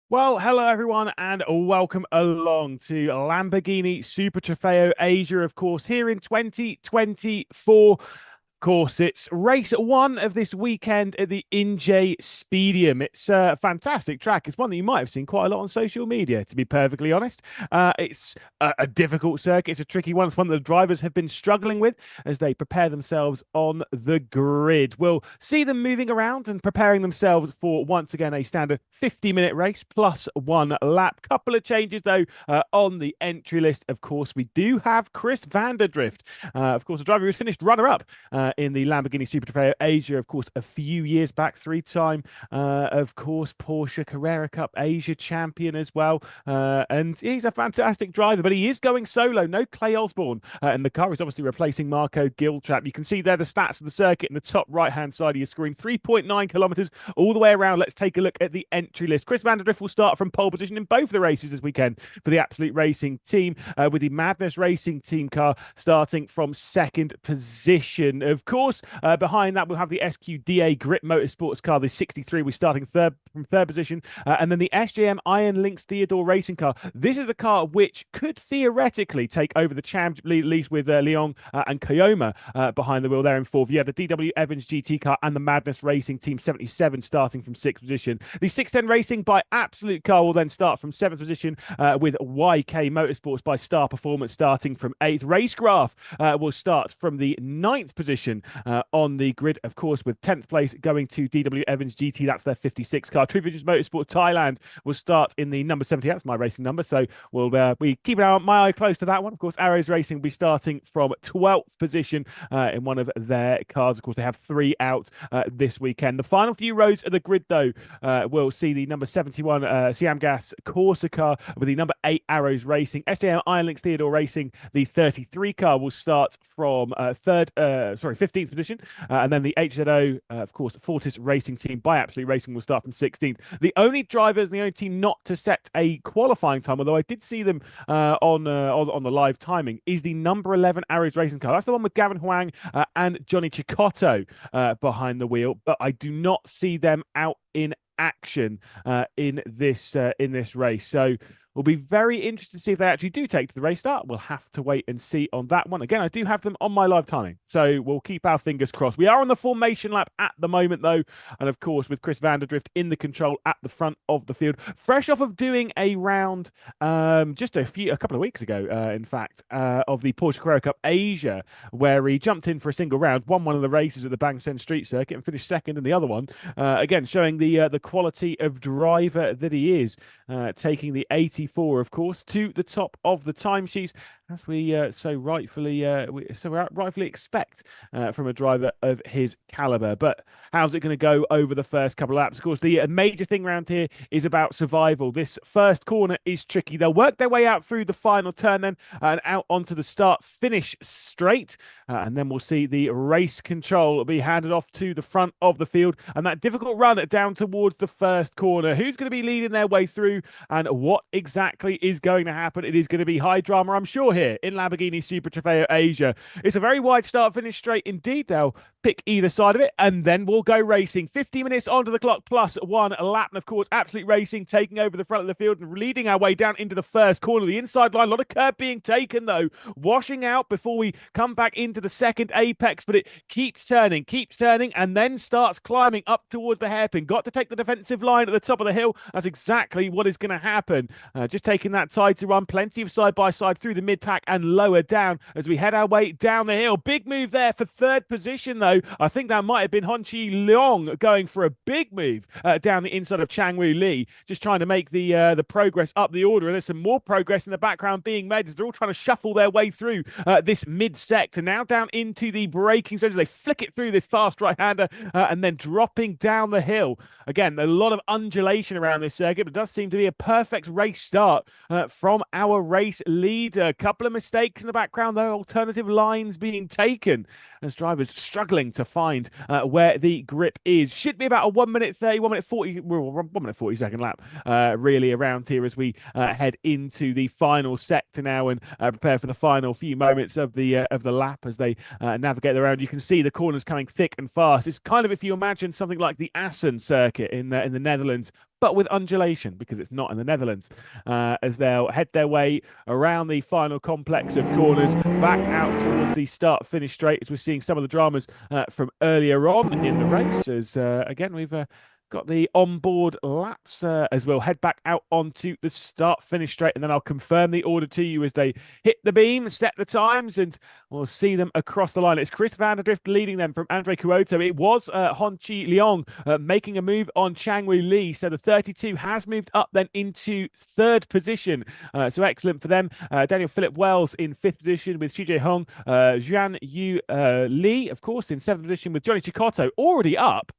Well, hello everyone, and welcome along to Lamborghini Super Trofeo Asia, of course, here in 2024. Course, it's race one of this weekend at the Inje Speedium. It's a fantastic track. It's one that you might have seen quite a lot on social media, to be perfectly honest. It's a difficult circuit. It's a tricky one. It's one that the drivers have been struggling with as they prepare themselves on the grid. We'll see them moving around and preparing themselves for, once again, a standard 50-minute race plus one lap. Couple of changes, though, on the entry list. Of course, we do have Chris Vanderdrift, of course, a driver who's finished runner-up in the Lamborghini Super Trofeo Asia, of course, a few years back, three-time, of course, Porsche Carrera Cup Asia champion as well. And he's a fantastic driver, but he is going solo. No Clay Osborne. And the car is obviously replacing Marco Giltrap. You can see there the stats of the circuit in the top right-hand side of your screen. 3.9 kilometers all the way around. Let's take a look at the entry list. Chris Vanderdrift will start from pole position in both the races this weekend for the Absolute Racing team, with the Madness Racing team car starting from second position. Of course, behind that, we'll have the SQDA Grip Motorsports car, the 63. We're starting from third position. And then the SJM Iron Lynx Theodore Racing car. This is the car which could theoretically take over the champ leash with Leon and Kayoma behind the wheel there in fourth. Yeah, the DW Evans GT car and the Madness Racing Team 77 starting from sixth position. The 610 Racing by Absolute Car will then start from seventh position, with YK Motorsports by Star Performance starting from eighth. Racegraph will start from the ninth position on the grid, of course, with 10th place going to DW Evans GT. That's their 56 car. True Visions Motorsport Thailand will start in the number 70. That's my racing number, so we'll be keeping my eye close to that one. Of course, Arrows Racing will be starting from 12th position in one of their cars. Of course, they have three out this weekend. The final few rows of the grid, though, will see the number 71 Siam Gas Corsa car with the number 8 Arrows Racing. SJM Iron Lynx Theodore Racing, the 33 car, will start from 15th position. And then the HZO, of course, Fortis Racing Team by Absolute Racing will start from 16th. The only drivers, the only team not to set a qualifying time, although I did see them on the live timing, is the number 11 Arrows Racing car. That's the one with Gavin Huang and Johnny Chicotto behind the wheel, but I do not see them out in action in this race. So we'll be very interested to see if they actually do take to the race start. We'll have to wait and see on that one. Again, I do have them on my live timing, so we'll keep our fingers crossed. We are on the formation lap at the moment, though, and of course, with Chris Vanderdrift in the control at the front of the field, fresh off of doing a round just a couple of weeks ago, in fact, of the Porsche Carrera Cup Asia, where he jumped in for a single round, won one of the races at the Bang Sen Street Circuit, and finished second in the other one. Again, showing the quality of driver that he is, taking the 84, of course, to the top of the timesheets, as we so rightfully expect from a driver of his caliber. But how's it going to go over the first couple of laps? Of course, the major thing around here is about survival. This first corner is tricky. They'll work their way out through the final turn then, and out onto the start-finish straight, and then we'll see the race control be handed off to the front of the field, and that difficult run down towards the first corner. Who's going to be leading their way through, and what exactly is going to happen? It is going to be high drama, I'm sure, here in Lamborghini Super Trofeo Asia. It's a very wide start finish straight indeed. They'll pick either side of it, and then we'll go racing. 50 minutes onto the clock plus one lap, and of course, Absolute Racing taking over the front of the field and leading our way down into the first corner. The inside line, a lot of curb being taken, though, washing out before we come back into the second apex, but it keeps turning, and then starts climbing up towards the hairpin. Got to take the defensive line at the top of the hill. That's exactly what is going to happen. Just taking that tighter run, plenty of side-by-side through the mid-pack and lower down as we head our way down the hill. Big move there for third position, though. I think that might have been Honchi Leong going for a big move down the inside of Chang Woo Lee, just trying to make the progress up the order. And there's some more progress in the background being made as they're all trying to shuffle their way through this mid-sector. Now down into the braking zone as they flick it through this fast right-hander, and then dropping down the hill. Again, a lot of undulation around this circuit, but it does seem to be a perfect race start from our race leader. A couple of mistakes in the background, though, alternative lines being taken as drivers struggling to find where the grip is. Should be about a 1 minute 30, 1 minute 40, well, 1 minute 40 second lap, really, around here as we head into the final sector now and prepare for the final few moments of the lap as they navigate around. You can see the corners coming thick and fast. It's kind of, if you imagine something like the Assen circuit in the Netherlands but with undulation, because it's not in the Netherlands, as they'll head their way around the final complex of corners, back out towards the start-finish straight, as we're seeing some of the dramas from earlier on in the race, as again, we've got the onboard laps as we'll head back out onto the start-finish straight, and then I'll confirm the order to you as they hit the beam, set the times, and we'll see them across the line. It's Chris van der Drift leading them from Andre Kuoto. It was Honchi Leong making a move on Changwoo Lee, so the 32 has moved up then into third position. So excellent for them. Daniel Philip Wells in fifth position with Shijie Hong. Zhuan Yu Lee, of course, in seventh position with Johnny Chicotto, already up.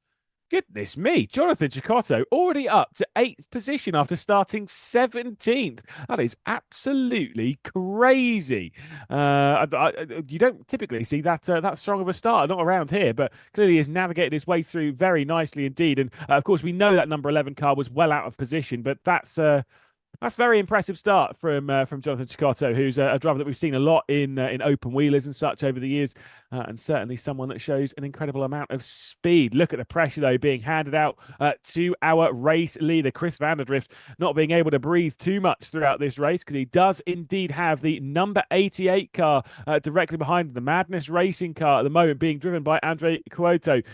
Goodness me, Jonathan Chicotto already up to 8th position after starting 17th. That is absolutely crazy. You don't typically see that strong of a start, not around here, but clearly has navigated his way through very nicely indeed. And of course, we know that number 11 car was well out of position, but that's a very impressive start from Jonathan Chicotto, who's a driver that we've seen a lot in open wheelers and such over the years, and certainly someone that shows an incredible amount of speed. Look at the pressure, though, being handed out to our race leader, Chris van der Drift, not being able to breathe too much throughout this race because he does indeed have the number 88 car directly behind him, the Madness Racing car at the moment being driven by Andre Kuoto.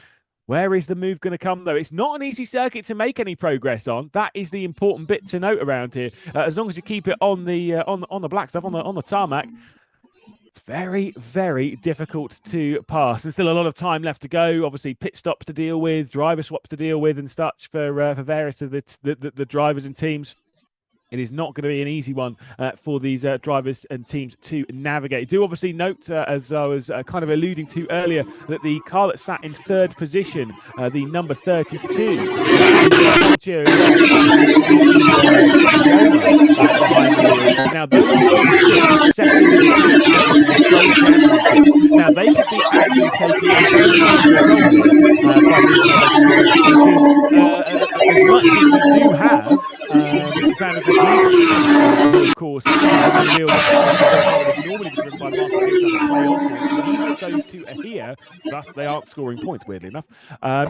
Where is the move going to come, though? It's not an easy circuit to make any progress on. That is the important bit to note around here. As long as you keep it on the black stuff, on the tarmac, it's very, very difficult to pass. There's still a lot of time left to go. Obviously, pit stops to deal with, driver swaps to deal with, and such for various of the drivers and teams. It is not going to be an easy one for these drivers and teams to navigate. Do obviously note, as I was kind of alluding to earlier, that the car that sat in third position, the number 32, now those two second. Now they could be actually taking a very serious result because as much as we do have Van der Drift, of course, normally driven by neither of those two are here, thus they aren't scoring points, weirdly enough.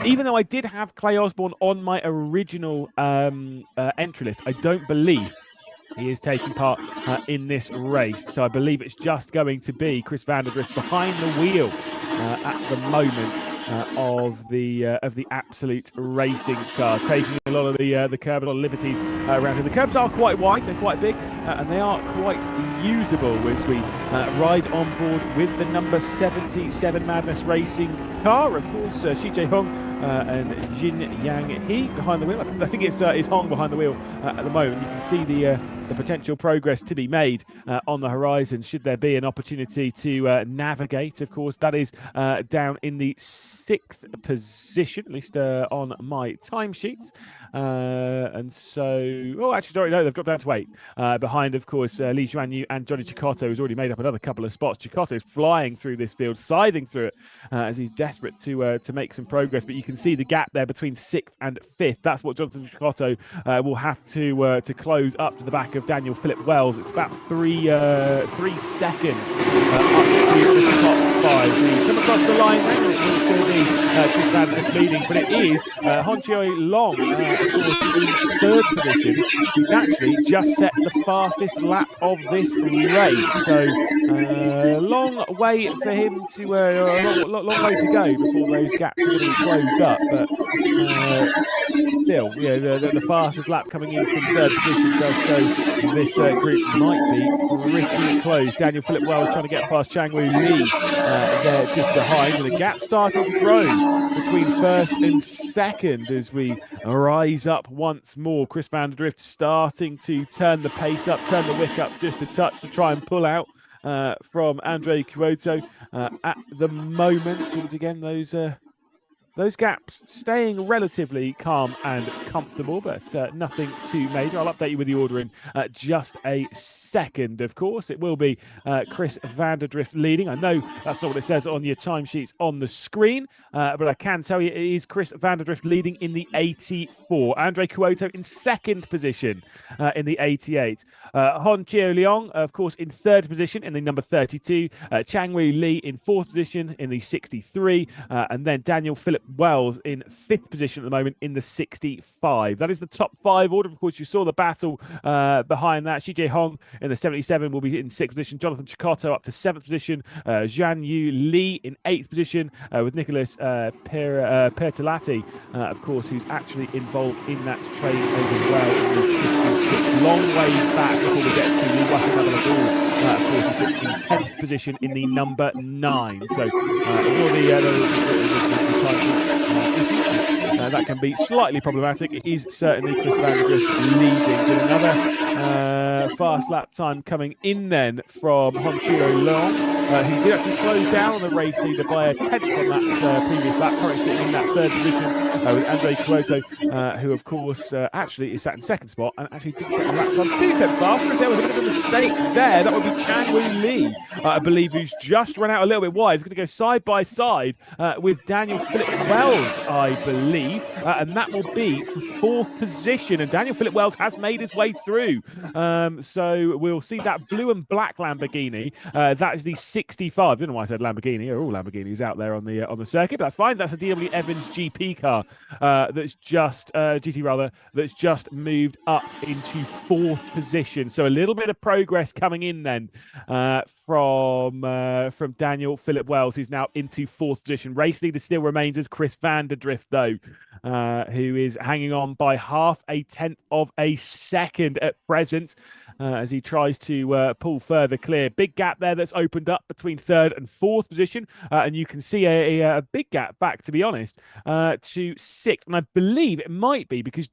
Even though I did have Clay Osborne on my original entry list, I don't believe he is taking part in this race. So I believe it's just going to be Chris van der Drift behind the wheel at the moment of the Absolute Racing car, taking a lot of the curb, a lot of liberties around here. The curbs are quite wide, they're quite big, and they are quite usable as we ride on board with the number 77 Madness Racing car. Of course, Shijie Hong and Jin Yang He behind the wheel. I think it's Hong behind the wheel at the moment. You can see the potential progress to be made on the horizon should there be an opportunity to navigate. Of course, that is down in the 6th position, at least on my timesheets. And so, oh, actually, sorry, no, they've dropped down to 8. Behind, of course, Li Juanyu and Johnny Chicotto, who's already made up another couple of spots. Chicotto is flying through this field, scything through it as he's desperate to make some progress. But you can see the gap there between 6th and 5th. That's what Jonathan Chicotto will have to close up to the back of Daniel Philip Wells. It's about 3 seconds up to the top 5. We come across the line then, it will still be Chris van der Drift leading, but it is Honchoi Long, of course, in 3rd position, who actually just set the fastest lap of this race. So long way for him to long way to go before those gaps are going to be closed up. But still, yeah, the fastest lap coming in from 3rd position does show this group might be pretty close. Daniel Philip Wells trying to get past Changwoo Lee there just behind, and the gap starting to grow between 1st and 2nd as we rise up once more. Chris van der Drift starting to turn the pace up, turn the wick up just a touch to try and pull out from Andre Kuoto at the moment. And again, those gaps staying relatively calm and comfortable, but nothing too major. I'll update you with the order in just a second, of course. It will be Chris van der Drift leading. I know that's not what it says on your timesheets on the screen, but I can tell you it is Chris van der Drift leading in the 84. Andre Kuoto in 2nd position in the 88. Hon Chio Leong, of course, in 3rd position in the number 32. Changwoo Lee in 4th position in the 63. And then Daniel Philip Wells in 5th position at the moment in the 65. That is the top 5 order. Of course, you saw the battle behind that. Xi Hong in the 77 will be in 6th position. Jonathan Chikotto up to 7th position. Zhang Yu Li in 8th position with Nicholas Pertolatti, of course, who's actually involved in that train as well in the 56. Long way back before we get to Li Watanabe. Of course, he sits in 10th position in the number 9. So, ignore the that can be slightly problematic. It is certainly Chris van der Drift leading. With another fast lap time coming in then from Honchiro Long, who did actually close down on the race leader by a 10th on that previous lap, currently sitting in that 3rd position with Andre Kuoto, who of course actually is sat in 2nd spot and actually did set a lap time 2/10 faster. If there was a bit of a mistake there, that would be Chang Woo Lee, I believe, who's just run out a little bit wide. He's going to go side by side with Daniel Philip Wells, I believe, and that will be for 4th position. And Daniel Philip Wells has made his way through, so we'll see that blue and black Lamborghini. That is the 65. I don't know why I said Lamborghini. Are all Lamborghinis out there on the circuit, but that's fine. That's a DW Evans GP car that's just GT rather, that's just moved up into 4th position. So a little bit of progress coming in then from Daniel Philip Wells, who's now into 4th position. Race leader still remains as Chris van der Drift, though, who is hanging on by 0.5 of a second at present, as he tries to pull further clear. Big gap there that's opened up between 3rd and 4th position, and you can see a big gap back, to be honest, to 6th. And I believe it might be because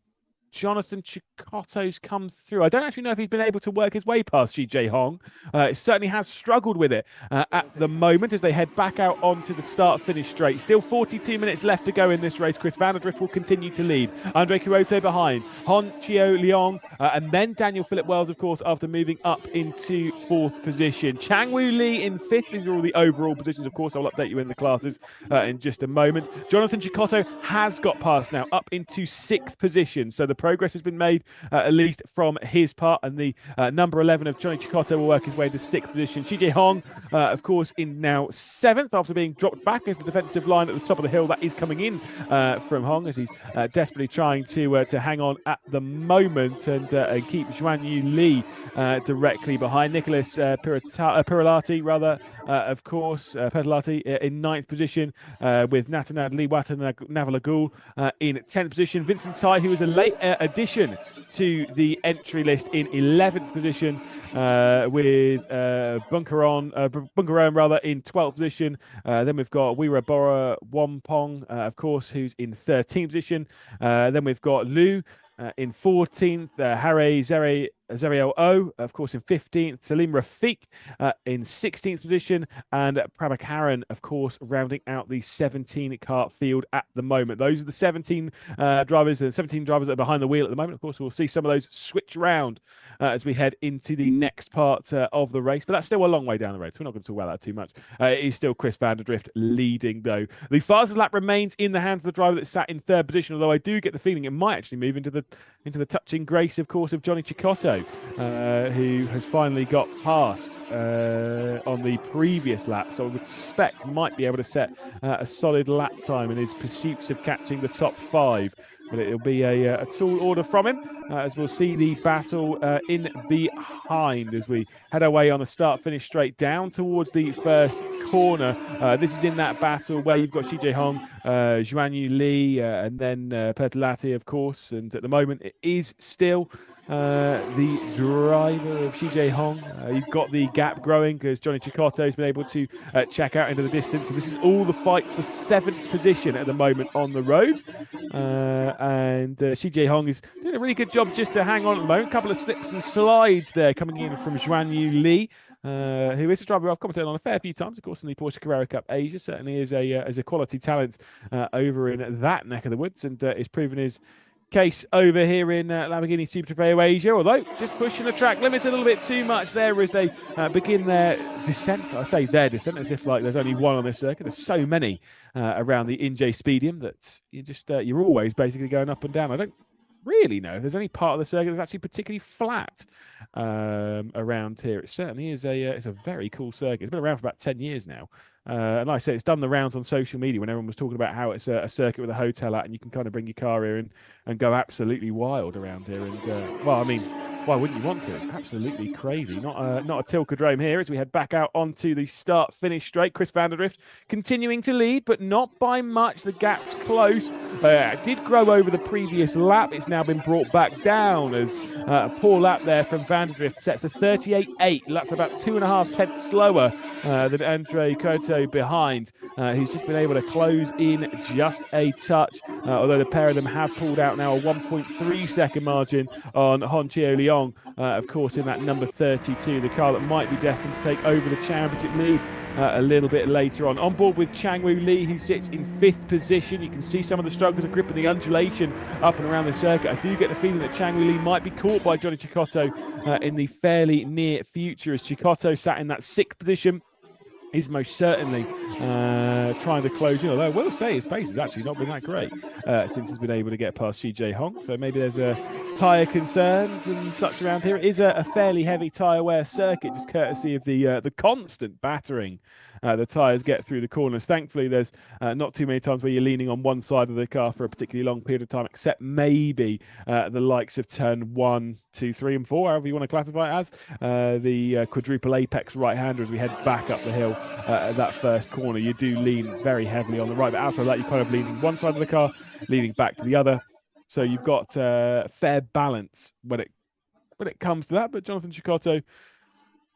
Jonathan Chikotto's come through. I don't actually know if he's been able to work his way past Xi Hong. It certainly has struggled with it at the moment as they head back out onto the start-finish straight. Still 42 minutes left to go in this race. Chris van der Drift will continue to lead. Andre Kuoto behind. Hon Chio Leong, and then Daniel Philip Wells, of course, after moving up into 4th position. Chang Woo Lee in 5th. These are all the overall positions. Of course, I'll update you in the classes in just a moment. Jonathan Chikotto has got past now, up into 6th position. So the progress has been made, at least from his part, and the number 11 of Johnny Chikotto will work his way to 6th position. Xi Hong, of course, in now 7th after being dropped back as the defensive line at the top of the hill. That is coming in from Hong as he's desperately trying to hang on at the moment and keep Zhuan Yu Li directly behind. Nicholas Pirolati, rather, of course, Pedalati in 9th position with Natanad Lee Navalagul in 10th position. Vincent Tai, who is a late addition to the entry list, in 11th position with Bunkaron rather in 12th position. Then we've got Wira Bora Wampong, of course, who's in 13th position. Then we've got Lu in 14th, Hare Zeriel O, of course, in 15th, Salim Rafiq in 16th position, and Prabhakaran, of course, rounding out the 17-car field at the moment. Those are the 17 drivers that are behind the wheel at the moment. Of course, we'll see some of those switch around as we head into the next part of the race, but that's still a long way down the road, so we're not going to talk about that too much. It is still Chris van der Drift leading, though. The fastest lap remains in the hands of the driver that sat in 3rd position, although I do get the feeling it might actually move into the touching grace, of course, of Johnny Chikotto, who has finally got past on the previous lap, so I would suspect might be able to set a solid lap time in his pursuits of catching the top 5. But it'll be a tall order from him, as we'll see the battle in behind as we head our way on the start-finish straight down towards the first corner. This is in that battle where you've got Xi Hong, Zhuan Yu Li, and then Pertolati, of course. And at the moment, it is still the driver of Xi Hong. You've got the gap growing because Johnny Chikotto has been able to check out into the distance. And this is all the fight for 7th position at the moment on the road. And Xi Hong is doing a really good job just to hang on at the moment. A couple of slips and slides there coming in from Zhuan Yu Li, who is a driver I've commented on a fair few times, of course, in the Porsche Carrera Cup Asia. Certainly is a quality talent over in that neck of the woods, and is proving his case over here in Lamborghini Super Trofeo Asia, although just pushing the track limits a little bit too much there as they begin their descent. I say their descent as if like there's only one on this circuit. There's so many around the Inje Speedium that you're always basically going up and down. I don't really know if there's any part of the circuit that's actually particularly flat around here. It certainly is it's a very cool circuit. It's been around for about 10 years now. And like I say, it's done the rounds on social media when everyone was talking about how it's a circuit with a hotel at, and you can kind of bring your car here and go absolutely wild around here. And well, I mean, why wouldn't you want to? It's absolutely crazy. Not a Tilkedrome here as we head back out onto the start-finish straight. Chris van der Drift continuing to lead, but not by much. The gap's close. It did grow over the previous lap. It's now been brought back down as a poor lap there from van der Drift sets a 38.8. That's about 2.5 tenths slower than Andre Koto behind. He's just been able to close in just a touch, although the pair of them have pulled out now a 1.3 second margin on Honchio Leong, of course, in that number 32, the car that might be destined to take over the championship lead a little bit later on. On board with Changwoo Lee, who sits in 5th position. You can see some of the struggles of grip and the undulation up and around the circuit. I do get the feeling that Changwoo Lee might be caught by Johnny Cecotto in the fairly near future, as Cecotto sat in that 6th position. Is most certainly trying to close in, although I will say his pace has actually not been that great since he's been able to get past Shijie Hong. So maybe there's tyre concerns and such around here. It is a fairly heavy tyre wear circuit, just courtesy of the constant battering the tyres get through the corners. Thankfully, there's not too many times where you're leaning on one side of the car for a particularly long period of time, except maybe the likes of turn 1, 2, 3, and 4, however you want to classify it as. The quadruple apex right-hander as we head back up the hill at that first corner. You do lean very heavily on the right, but outside of that, you're kind of leaning one side of the car, leaning back to the other. So you've got fair balance when it comes to that. But Jonathan Cecotto,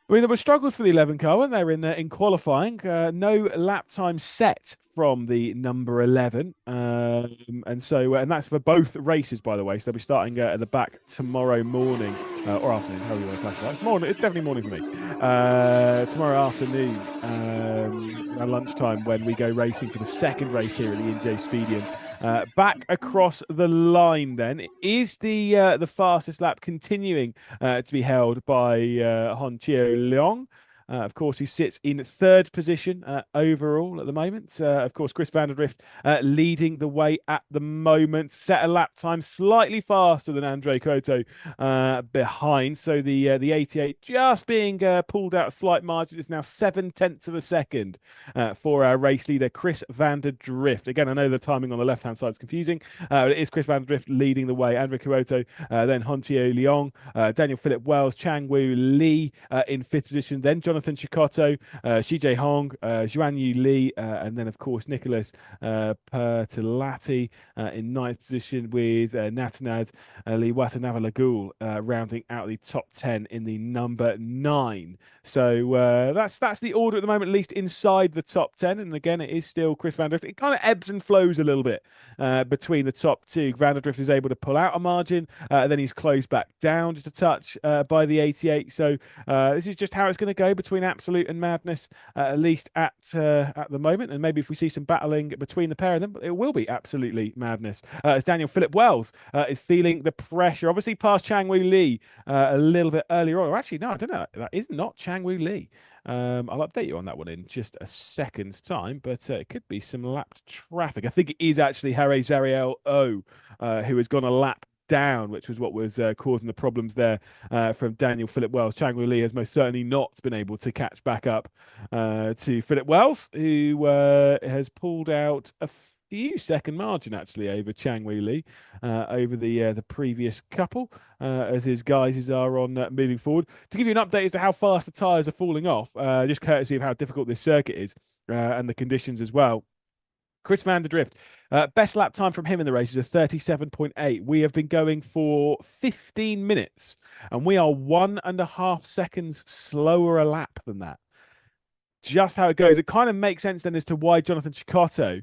I mean, there were struggles for the 11 car, weren't there, in qualifying? No lap time set from the number 11. And that's for both races, by the way. So they'll be starting at the back tomorrow morning, or afternoon, however you want to classify it. It's morning. It's definitely morning for me. Tomorrow afternoon, at lunchtime, when we go racing for the second race here at the Inje Speedium. Back across the line then is the fastest lap continuing to be held by Honchio Leong. Of course, he sits in 3rd position overall at the moment. Of course, Chris van der Drift leading the way at the moment. Set a lap time slightly faster than Andre Koto behind. So the 88 just being pulled out a slight margin. It's now 7/10 of a second for our race leader, Chris van der Drift. Again, I know the timing on the left-hand side is confusing. But it is Chris van der Drift leading the way. Andre Koto, then Honchio Leong, Daniel Philip Wells, Changwoo Lee in 5th position. Then Jonathan Cecotto, Shijie Hong, Zhuanyu Li, and then, of course, Nicholas Pertilati in 9th position with Natanad Lee Watanava rounding out the top 10 in the number 9. So that's the order at the moment, at least inside the top 10. And again, it is still Chris van der Drift. It kind of ebbs and flows a little bit between the top two. Van der Drift is able to pull out a margin, then he's closed back down just a touch by the 88. So this is just how it's going to go between Absolute and Madness, at least at the moment. And maybe if we see some battling between the pair of them, it will be absolutely Madness. As Daniel Philip Wells is feeling the pressure, obviously past Changwoo Lee a little bit earlier on. Or actually, no, I don't know. That is not Changwoo Lee. I'll update you on that one in just a second's time, but it could be some lapped traffic. I think it is actually Harry Zariel O, who has gone a lap down, which was what was causing the problems there from Daniel Philip Wells. Changwoo Lee has most certainly not been able to catch back up to Philip Wells, who has pulled out a few second margin actually over Changwoo Lee over the previous couple as his guys are on moving forward. To give you an update as to how fast the tyres are falling off, just courtesy of how difficult this circuit is and the conditions as well. Chris van der Drift, best lap time from him in the race is a 37.8. We have been going for 15 minutes, and we are 1.5 seconds slower a lap than that. Just how it goes. It kind of makes sense then as to why Jonathan Cecotto,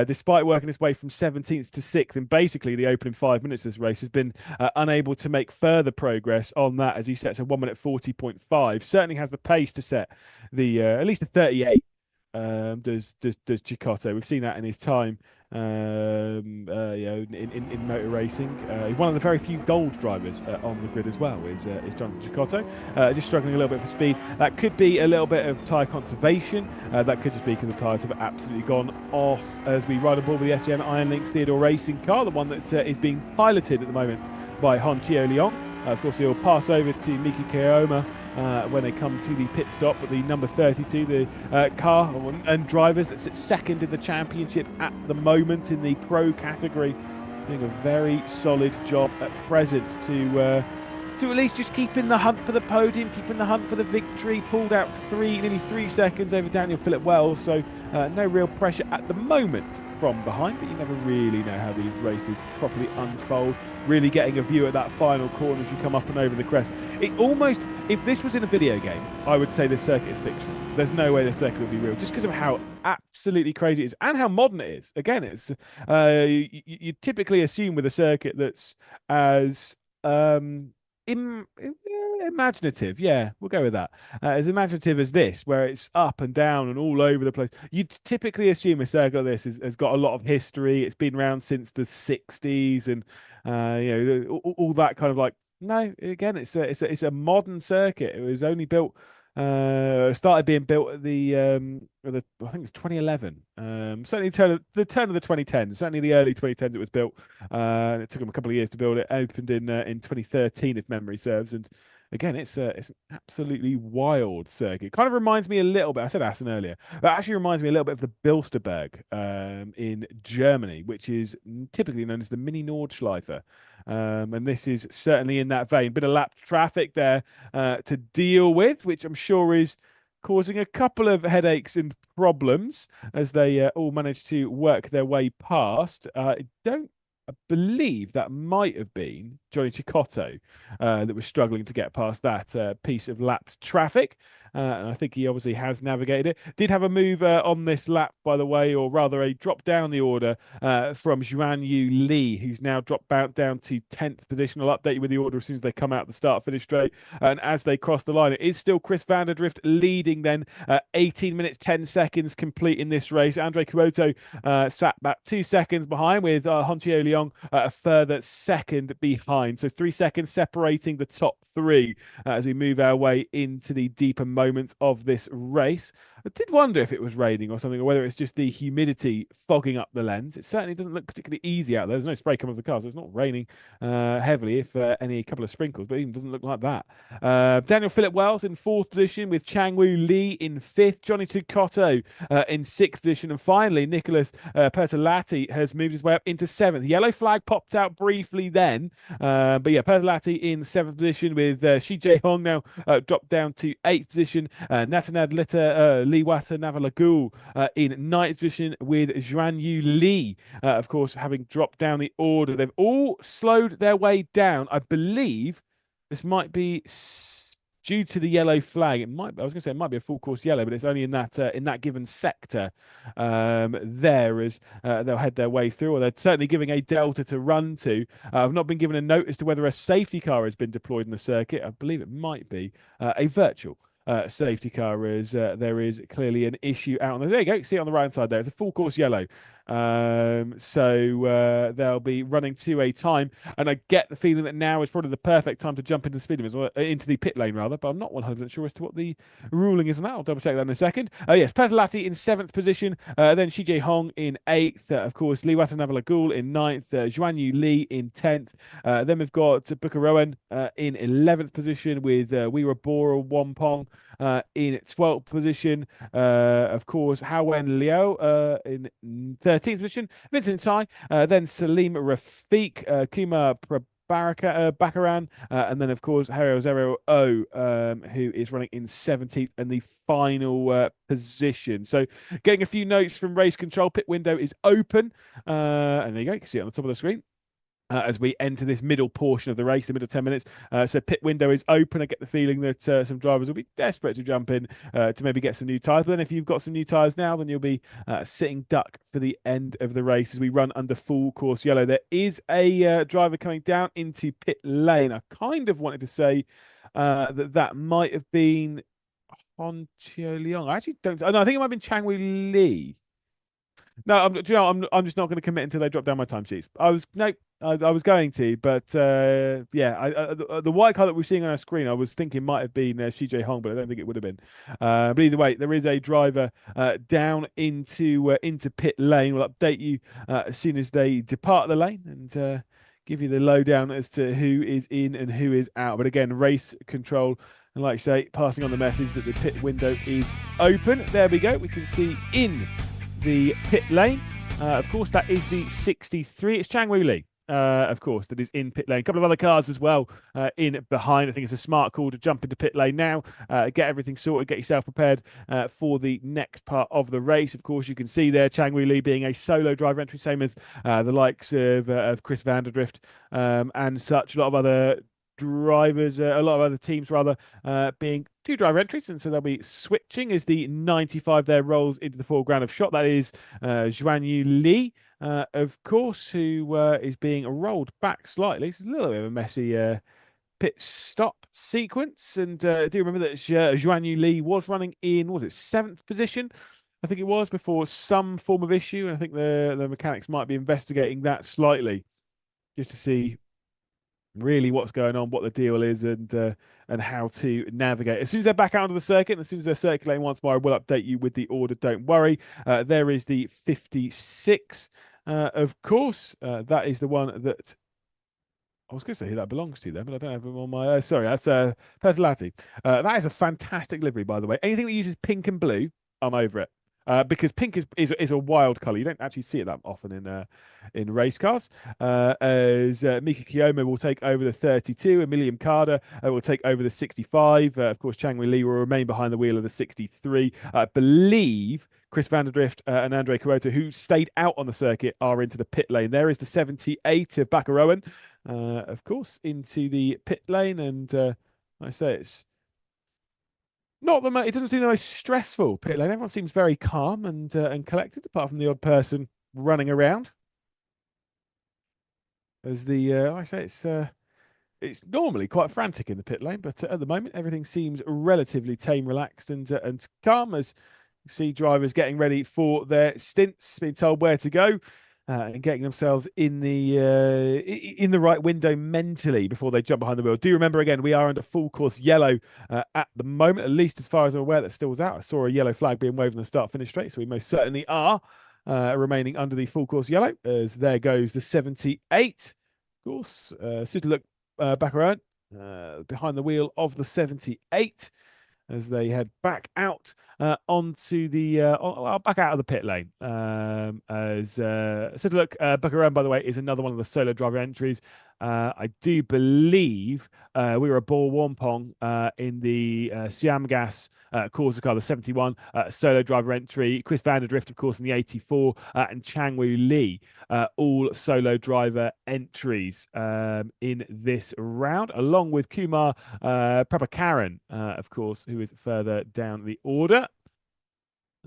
despite working his way from 17th to 6th in basically the opening 5 minutes of this race, has been unable to make further progress on that as he sets a 1:40.5. Certainly has the pace to set the at least a 38. Does Cecotto. We've seen that in his time in motor racing. He's one of the very few gold drivers on the grid as well is Jonathan Cecotto. Just struggling a little bit for speed. That could be a little bit of tyre conservation. That could just be because the tyres have absolutely gone off as we ride aboard with the SGM Iron Links Theodore Racing car, the one that is being piloted at the moment by Honchio Leong. Of course, he'll pass over to Miki Kiyoma when they come to the pit stop. But the number 32, the car and drivers that sit second in the championship at the moment in the pro category, doing a very solid job at present to at least just keep in the hunt for the podium, keep in the hunt for the victory. Pulled out nearly 3 seconds over Daniel Philip Wells, so no real pressure at the moment from behind, but you never really know how these races properly unfold. Really getting a view at that final corner as you come up and over the crest. It almost, if this was in a video game, I would say the circuit is fictional. There's no way the circuit would be real, just because of how absolutely crazy it is and how modern it is. Again, it's you typically assume with a circuit that's as imaginative, yeah, we'll go with that, as imaginative as this, where it's up and down and all over the place. You'd typically assume a circuit like this has got a lot of history. It's been around since the 60s and all that kind of like. No, again, it's a modern circuit. It was only built started being built at I think it's 2011. Certainly the turn of the 2010s, certainly the early 2010s it was built. And it took them a couple of years to build it. Opened in 2013, if memory serves. And again, it's an absolutely wild circuit. Kind of reminds me a little bit. I said Assen earlier. That actually reminds me a little bit of the Bilsterberg in Germany, which is typically known as the Mini Nordschleife. And this is certainly in that vein. Bit of lap traffic there to deal with, which I'm sure is causing a couple of headaches and problems as they all manage to work their way past. I believe that might have been Johnny Cicotto that was struggling to get past that piece of lapped traffic. And I think he obviously has navigated it. Did have a move on this lap, by the way, or rather a drop down the order from Juan Yu Lee, who's now dropped down to 10th position. I'll update you with the order as soon as they come out the start finish straight. And as they cross the line, it is still Chris van der Drift leading then, 18 minutes, 10 seconds complete in this race. Andre Cuoto sat back 2 seconds behind with Honchio Leong a further second behind. So 3 seconds separating the top three as we move our way into the deeper moments of this race. I did wonder if it was raining or something, or whether it's just the humidity fogging up the lens. It certainly doesn't look particularly easy out there. There's no spray coming off the car, so it's not raining heavily, if any couple of sprinkles, but it even doesn't look like that. Daniel Philip Wells in 4th position with Changwoo Lee in 5th, Johnny Tucotto in 6th position, and finally Nicholas Pertolatti has moved his way up into 7th. Yellow flag popped out briefly then, but yeah, Pertolatti in 7th position with Shi Jae Hong now dropped down to 8th position. Natanad Litter Liwata Navalagul in 9th position with Zhuan Yu Li, of course, having dropped down the order. They've all slowed their way down. I believe this might be due to the yellow flag. It might. I was going to say it might be a full course yellow, but it's only in that given sector there as they'll head their way through, or they're certainly giving a delta to run to. I've not been given a note as to whether a safety car has been deployed in the circuit. I believe it might be a virtual safety car, as there is clearly an issue out on there you go, see it on the right hand side there. It's a full course yellow, so they'll be running to a time, and I get the feeling that now is probably the perfect time to jump into the Speedium as well, into the pit lane rather, but I'm not 100% sure as to what the ruling is on that. I'll double check that in a second. Yes, Pertolatti in 7th position, then Shi Jae Hong in 8th, of course Lee Watanabe Lagul in 9th, Zhuan Yu Li in 10th, then we've got Booker Rowan in 11th position with Weira Bora Wampong in 12th position, of course Hawen Liao in 13th position, Vincent Tai, then Salim Rafiq, Kuma Bakaran, and then of course Harry Zero O, who is running in 17th and the final position. So getting a few notes from race control. Pit window is open, and there you go, you can see it on the top of the screen. As we enter this middle portion of the race, the middle 10 minutes. So pit window is open. I get the feeling that some drivers will be desperate to jump in to maybe get some new tyres. But then if you've got some new tyres now, then you'll be sitting duck for the end of the race as we run under full course yellow. There is a driver coming down into pit lane. I kind of wanted to say that might have been Honchio Leong. I actually don't. No, I think it might have been Changwoo Lee. No, I'm just not going to commit until they drop down my timesheets. I was going to, but yeah, the white car that we're seeing on our screen, I was thinking might have been Shi Jae Hong, but I don't think it would have been. But either way, there is a driver down into pit lane. We'll update you as soon as they depart the lane and give you the lowdown as to who is in and who is out. But again, race control And like I say, passing on the message that the pit window is open. There we go. We can see in the pit lane. Of course, that is the 63. It's Chang Woo Lee. Of course, that is in pit lane. A couple of other cars as well in behind. I think it's a smart call to jump into pit lane now, get everything sorted, get yourself prepared for the next part of the race. Of course, you can see there Chang Woo Lee being a solo driver entry, same as the likes of Chris Vanderdrift and such. A lot of other drivers, a lot of other teams rather, being two driver entries, and so they'll be switching as the 95 there rolls into the foreground of shot. That is Juan Yu Lee, of course, who is being rolled back slightly. It's a little bit of a messy pit stop sequence, and do remember that Juan Yu Lee was running in, what was it, 7th position? I think it was, before some form of issue, and I think the mechanics might be investigating that slightly just to see really what's going on, what the deal is, and how to navigate. As soon as they're back out onto the circuit, and as soon as they're circulating once more, I will update you with the order. Don't worry. There is the 56. Of course, that is the one that I was going to say who that belongs to then, but I don't have them on my. Sorry, that's Petalati. That is a fantastic livery, by the way. Anything that uses pink and blue, I'm over it. Because pink is a wild color. You don't actually see it that often in race cars. As Mika Kiyoma will take over the 32, Emilium Carter will take over the 65. Of course, Chang Wei Lee will remain behind the wheel of the 63. I believe Chris Vanderdrift and Andre Kuota, who stayed out on the circuit, are into the pit lane. There is the 78 of Bakarowan, of course, into the pit lane. And I say it's not the it doesn't seem the most stressful pit lane. Everyone seems very calm and collected, apart from the odd person running around. As the I say, it's normally quite frantic in the pit lane, but at the moment everything seems relatively tame, relaxed, and calm. As you see drivers getting ready for their stints, being told where to go. And getting themselves in the right window mentally before they jump behind the wheel. Do remember, again, we are under full course yellow at the moment, at least as far as I'm aware. That still was out. I saw a yellow flag being waved on the start-finish straight, so we most certainly are remaining under the full course yellow. As there goes the 78. Of course, Sutaluk back around behind the wheel of the 78. As they head back out onto the back out of the pit lane. As look, Buckaroo, by the way, is another one of the solo driver entries. I do believe we were a ball wampong in the Siam Gas Corsa car, the 71 solo driver entry. Chris Vanderdrift, of course, in the 84, and Chang Woo Lee, all solo driver entries in this round, along with Kumar Prabhakaran, of course, who is further down the order.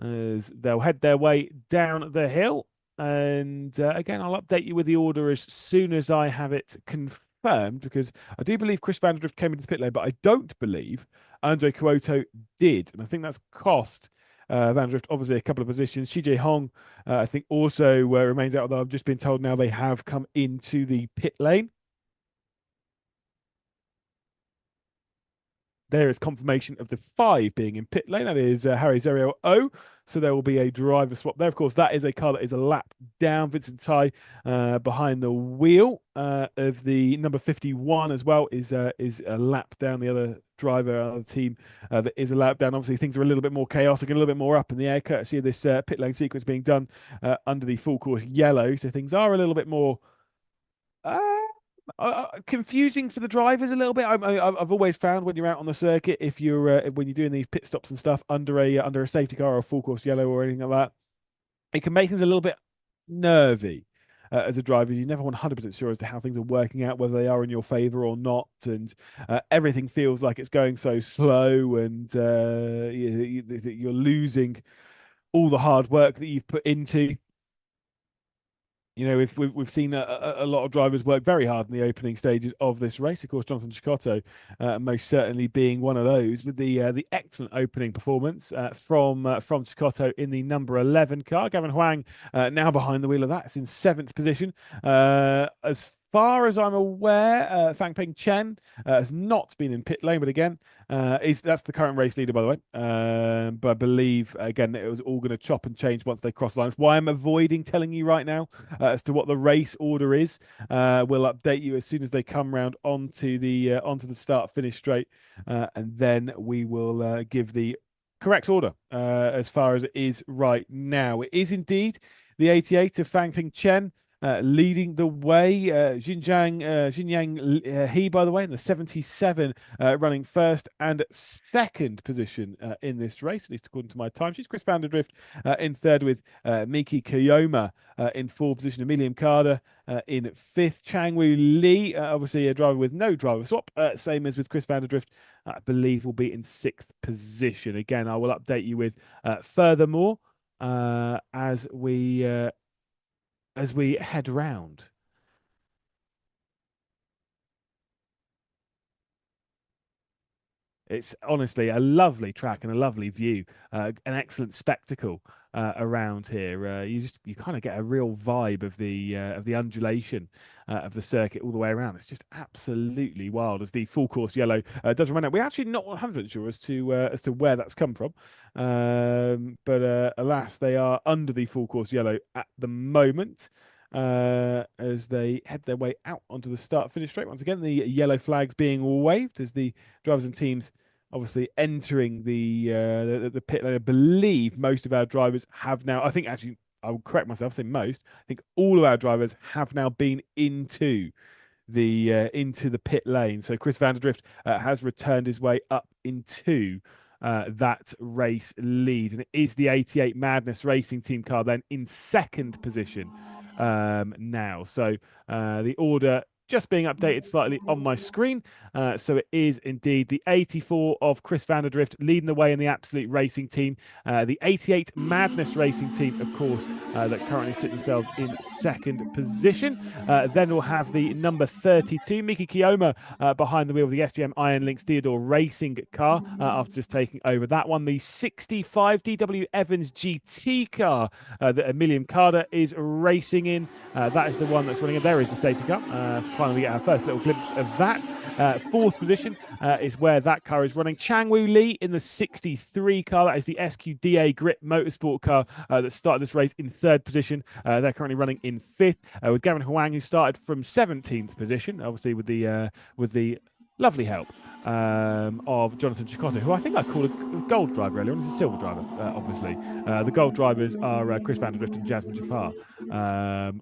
As they'll head their way down the hill. And again, I'll update you with the order as soon as I have it confirmed, because I do believe Chris Vanderdrift came into the pit lane, but I don't believe Andre Kuoto did. And I think that's cost Vanderdrift obviously a couple of positions. CJ Hong, I think, also remains out, although I've just been told now they have come into the pit lane. There is confirmation of the 5 being in pit lane. That is Harry Zerio O. So there will be a driver swap there. Of course, that is a car that is a lap down. Vincent Tai behind the wheel of the number 51 as well is a lap down. The other driver on the team that is a lap down. Obviously, things are a little bit more chaotic, a little bit more up in the air, courtesy of this pit lane sequence being done under the full course yellow. So things are a little bit more confusing for the drivers a little bit. I've always found when you're out on the circuit, if you're when you're doing these pit stops and stuff under a safety car or a full course yellow or anything like that, it can make things a little bit nervy as a driver. You're never 100% sure as to how things are working out, whether they are in your favor or not, and everything feels like it's going so slow, and you're losing all the hard work that you've put into. You know, we've seen a lot of drivers work very hard in the opening stages of this race. Of course, Jonathan Chicotto most certainly being one of those, with the excellent opening performance from Chicotto in the number 11 car. Gavin Huang now behind the wheel of that. It's in 7th position. As far as I'm aware, Fang Ping Chen has not been in pit lane, but again, that's the current race leader, by the way. But I believe again that it was all going to chop and change once they cross the line. That's why I'm avoiding telling you right now as to what the race order is. We'll update you as soon as they come round onto the start finish straight, and then we will give the correct order as far as it is right now. It is indeed the 88 of Fang Ping Chen. Leading the way, Xinjiang He, by the way, in the 77, running first and second position in this race, at least according to my time sheets. Chris Vanderdrift in third with Miki Kiyoma in fourth position. Emilium Carter in fifth. Changwu Li, obviously a driver with no driver swap, same as with Chris Vanderdrift, I believe will be in sixth position. Again, I will update you with furthermore as we head round. It's honestly a lovely track and a lovely view, an excellent spectacle around here. You kind of get a real vibe of the undulation of the circuit all the way around. It's just absolutely wild as the full course yellow does run out. We're actually not 100% sure as to where that's come from, but alas, they are under the full course yellow at the moment. As they head their way out onto the start finish straight. Once again, the yellow flags being waved as the drivers and teams obviously entering the pit lane. I believe most of our drivers have now, I think actually, I will correct myself, say most, I think all of our drivers have now been into the pit lane. So Chris Vanderdrift has returned his way up into that race lead, and it is the 88 Madness Racing Team car then in second position now. So the order just being updated slightly on my screen. So it is indeed the 84 of Chris Vanderdrift leading the way in the Absolute Racing Team. The 88 Madness Racing Team, of course, that currently sit themselves in second position. Then we'll have the number 32, Miki Kiyoma, behind the wheel of the SGM Iron Lynx Theodore Racing car after just taking over that one. The 65 DW Evans GT car that Emilium Carter is racing in. That is the one that's running in. There is the safety car. So finally get our first little glimpse of that. Fourth position is where that car is running. Changwu Li in the 63 car. That is the SQDA Grit Motorsport car that started this race in third position. They're currently running in fifth with Gavin Huang, who started from 17th position, obviously with the lovely help of Jonathan Chicotto, who I think I called a gold driver earlier on. He's a silver driver, obviously. The gold drivers are Chris Vanderdrift and Jasmine Jafar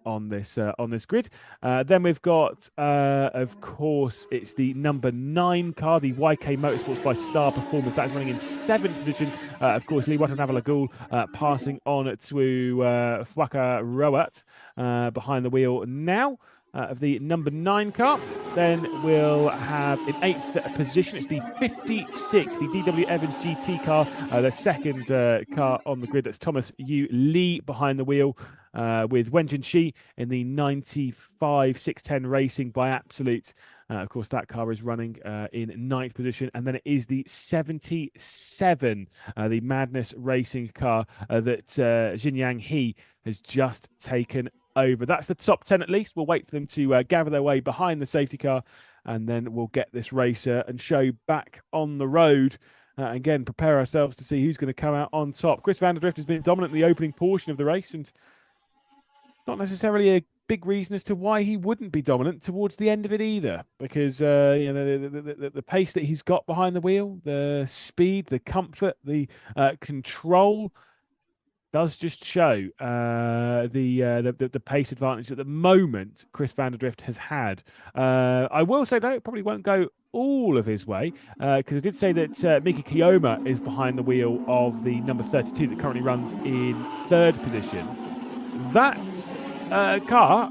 on this grid. Then we've got, of course, it's the number 9 car, the YK Motorsports by Star Performance. That is running in 7th position. Of course, Lee Watanavalagul passing on to Fwaka Rowat behind the wheel now. Of the number 9 car. Then we'll have in 8th position, it's the 56, the DW Evans GT car, the second car on the grid. That's Thomas Yu Lee behind the wheel with Wenjin Shi in the 95 610 Racing by Absolute. Of course, that car is running in 9th position. And then it is the 77, the Madness Racing car that Xinjiang He has just taken over. That's the top 10 at least. We'll wait for them to gather their way behind the safety car, and then we'll get this racer and show back on the road. Again, prepare ourselves to see who's going to come out on top. Chris Vanderdrift has been dominant in the opening portion of the race, and not necessarily a big reason as to why he wouldn't be dominant towards the end of it either, because the pace that he's got behind the wheel, the speed, the comfort, the control does just show the pace advantage at the moment Chris Vanderdrift has had. I will say, though, it probably won't go all of his way, because I did say that Miki Kiyoma is behind the wheel of the number 32 that currently runs in 3rd position. That car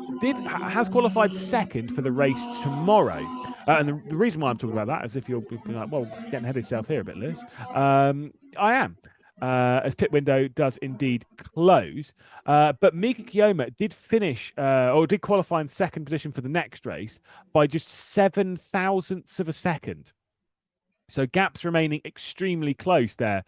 has qualified 2nd for the race tomorrow. And the reason why I'm talking about that is if you're like, well, getting ahead of yourself here a bit, Liz. I am. As pit window does indeed close. But Mika Kiyoma did finish, or did qualify in 2nd position for the next race by just 7 thousandths of a second. So gaps remaining extremely close there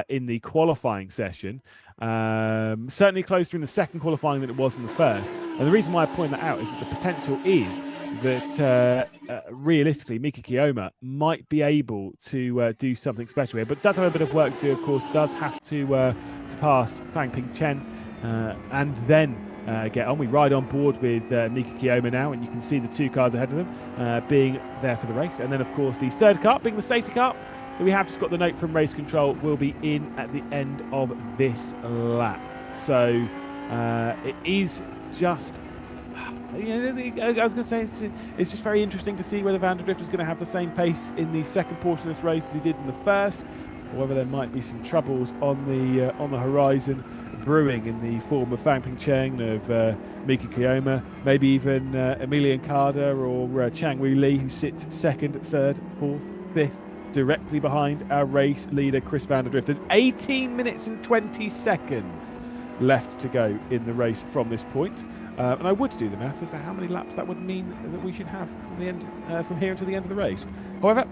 in the qualifying session. Certainly closer in the second qualifying than it was in the first. And the reason why I point that out is that the potential is that realistically Mika Kiyoma might be able to do something special here, but does have a bit of work to do. Of course, does have to pass Fang Ping Chen and then get on. We ride on board with Mika Kiyoma now, and you can see the two cars ahead of them being there for the race. And then, of course, the third car, being the safety car, we have just got the note from race control, will be in at the end of this lap. So it is just... I was going to say it's just very interesting to see whether Vanderdrift is going to have the same pace in the second portion of this race as he did in the first, or whether there might be some troubles on the horizon brewing in the form of Fang Ping Chen, of Mika Kiyoma, maybe even Emilian Carter or Chang Woo Lee, who sits second, third, fourth, fifth, directly behind our race leader Chris Vanderdrift. There's 18 minutes and 20 seconds left to go in the race from this point. And I would do the maths as to how many laps that would mean that we should have from the end, from here until the end of the race. However,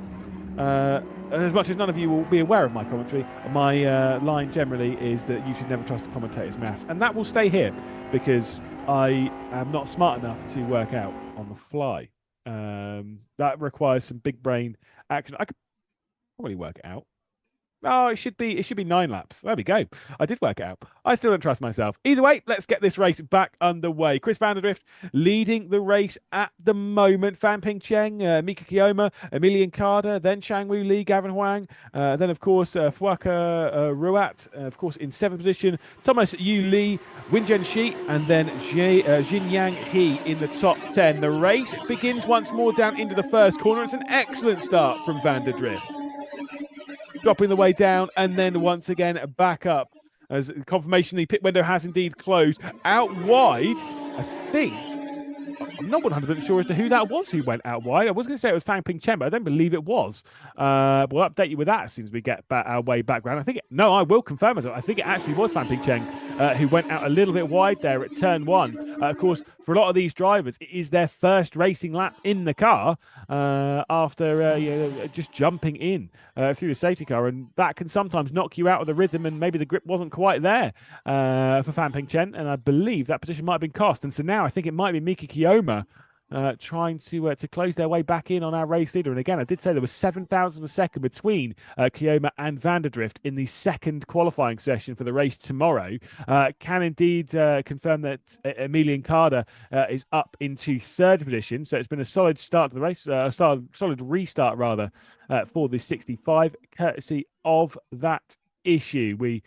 as much as none of you will be aware of my commentary, my line generally is that you should never trust a commentator's maths, and that will stay here because I am not smart enough to work out on the fly. That requires some big brain action. I could probably work it out. Oh, it should be 9 laps. There we go. I did work it out. I still don't trust myself. Either way, let's get this race back underway. Chris Vanderdrift leading the race at the moment. Fan Ping Chen, Mika Kiyoma, Emilian Carter, then Chang Woo Lee, Gavin Huang, then of course Fuaka Ruat, of course in 7th position. Thomas Yu Lee, Winjen Shi, and then Jin Yang He in the top 10. The race begins once more down into the first corner. It's an excellent start from Vanderdrift. Dropping the way down and then once again back up as confirmation the pit window has indeed closed. Out wide, I think, I'm not 100% sure as to who that was who went out wide. I was going to say it was Fang Ping Chen, but I don't believe it was. We'll update you with that as soon as we get our way back round. I will confirm it. I think it actually was Fang Ping Chen who went out a little bit wide there at turn 1. Of course, for a lot of these drivers, it is their first racing lap in the car after just jumping in through the safety car, and that can sometimes knock you out of the rhythm, and maybe the grip wasn't quite there for Fan Ping Chen, and I believe that position might have been cost. And so now I think it might be Mika Kiyoma trying to close their way back in on our race leader. And again, I did say there was 7,000 a second between Kiyoma and Vanderdrift in the second qualifying session for the race tomorrow. Can indeed confirm that Emilian Carter is up into 3rd position. So it's been a solid start to the race, solid restart rather for the 65, courtesy of that issue. We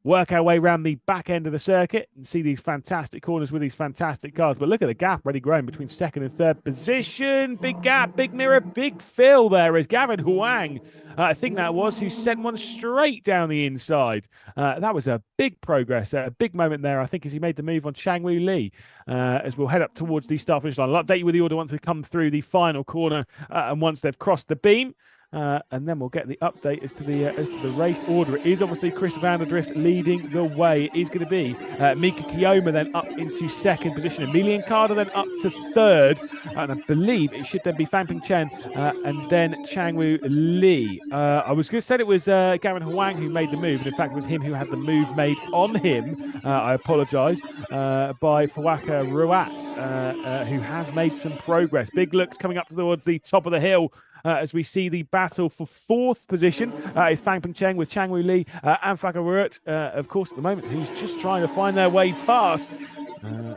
work our way around the back end of the circuit and see these fantastic corners with these fantastic cars. But look at the gap already growing between 2nd and 3rd position. Big gap, big mirror, big fill there is Gavin Huang, I think that was, who sent one straight down the inside. That was a big progress, a big moment there, I think, as he made the move on Chang Woo Lee, as we'll head up towards the start-finish line. I'll update you with the order once we come through the final corner and once they've crossed the beam. And then we'll get the update as to the race order. It is obviously Chris Vanderdrift leading the way. It is going to be Mika Kiyoma then up into 2nd position. Emilian Carter then up to 3rd. And I believe it should then be Fan Ping Chen and then Chang Woo Lee. I was going to say it was Gavin Huang who made the move, but in fact it was him who had the move made on him. I apologise. By Fuaka Ruat, who has made some progress. Big looks coming up towards the top of the hill. As we see the battle for 4th position is Fang Ping Chen with Chang Woo Lee and Fakarut, of course, at the moment, who's just trying to find their way past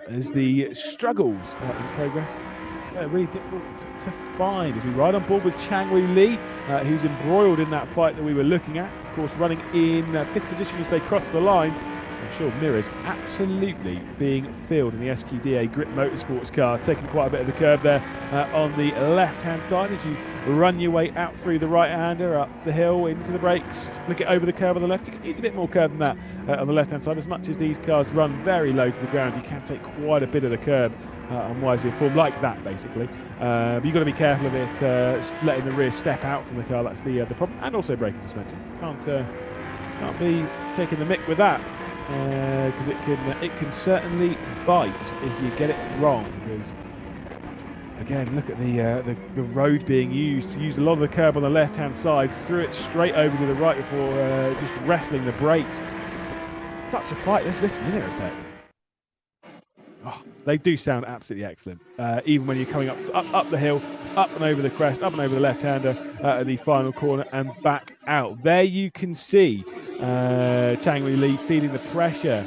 as the struggles in progress. Really difficult to find as we ride on board with Chang Woo Lee, who's embroiled in that fight that we were looking at, of course, running in 5th position as they cross the line. I'm sure mirrors absolutely being filled in the SQDA Grip Motorsports car, taking quite a bit of the curb there on the left-hand side as you run your way out through the right-hander, up the hill, into the brakes, flick it over the curb on the left. You can use a bit more curb than that on the left-hand side. As much as these cars run very low to the ground, you can take quite a bit of the curb on wisely form like that, basically. But you've got to be careful of it, letting the rear step out from the car. That's the problem. And also braking suspension. Can't be taking the mick with that. Because it can certainly bite if you get it wrong. Because again, look at the road being used. Used a lot of the curb on the left-hand side, threw it straight over to the right before just wrestling the brakes. Such a fight. Let's listen in here a sec. Oh, They do sound absolutely excellent. Even when you're coming up the hill, up and over the crest, up and over the left-hander at the final corner and back out. There you can see Chang Wei Li feeling the pressure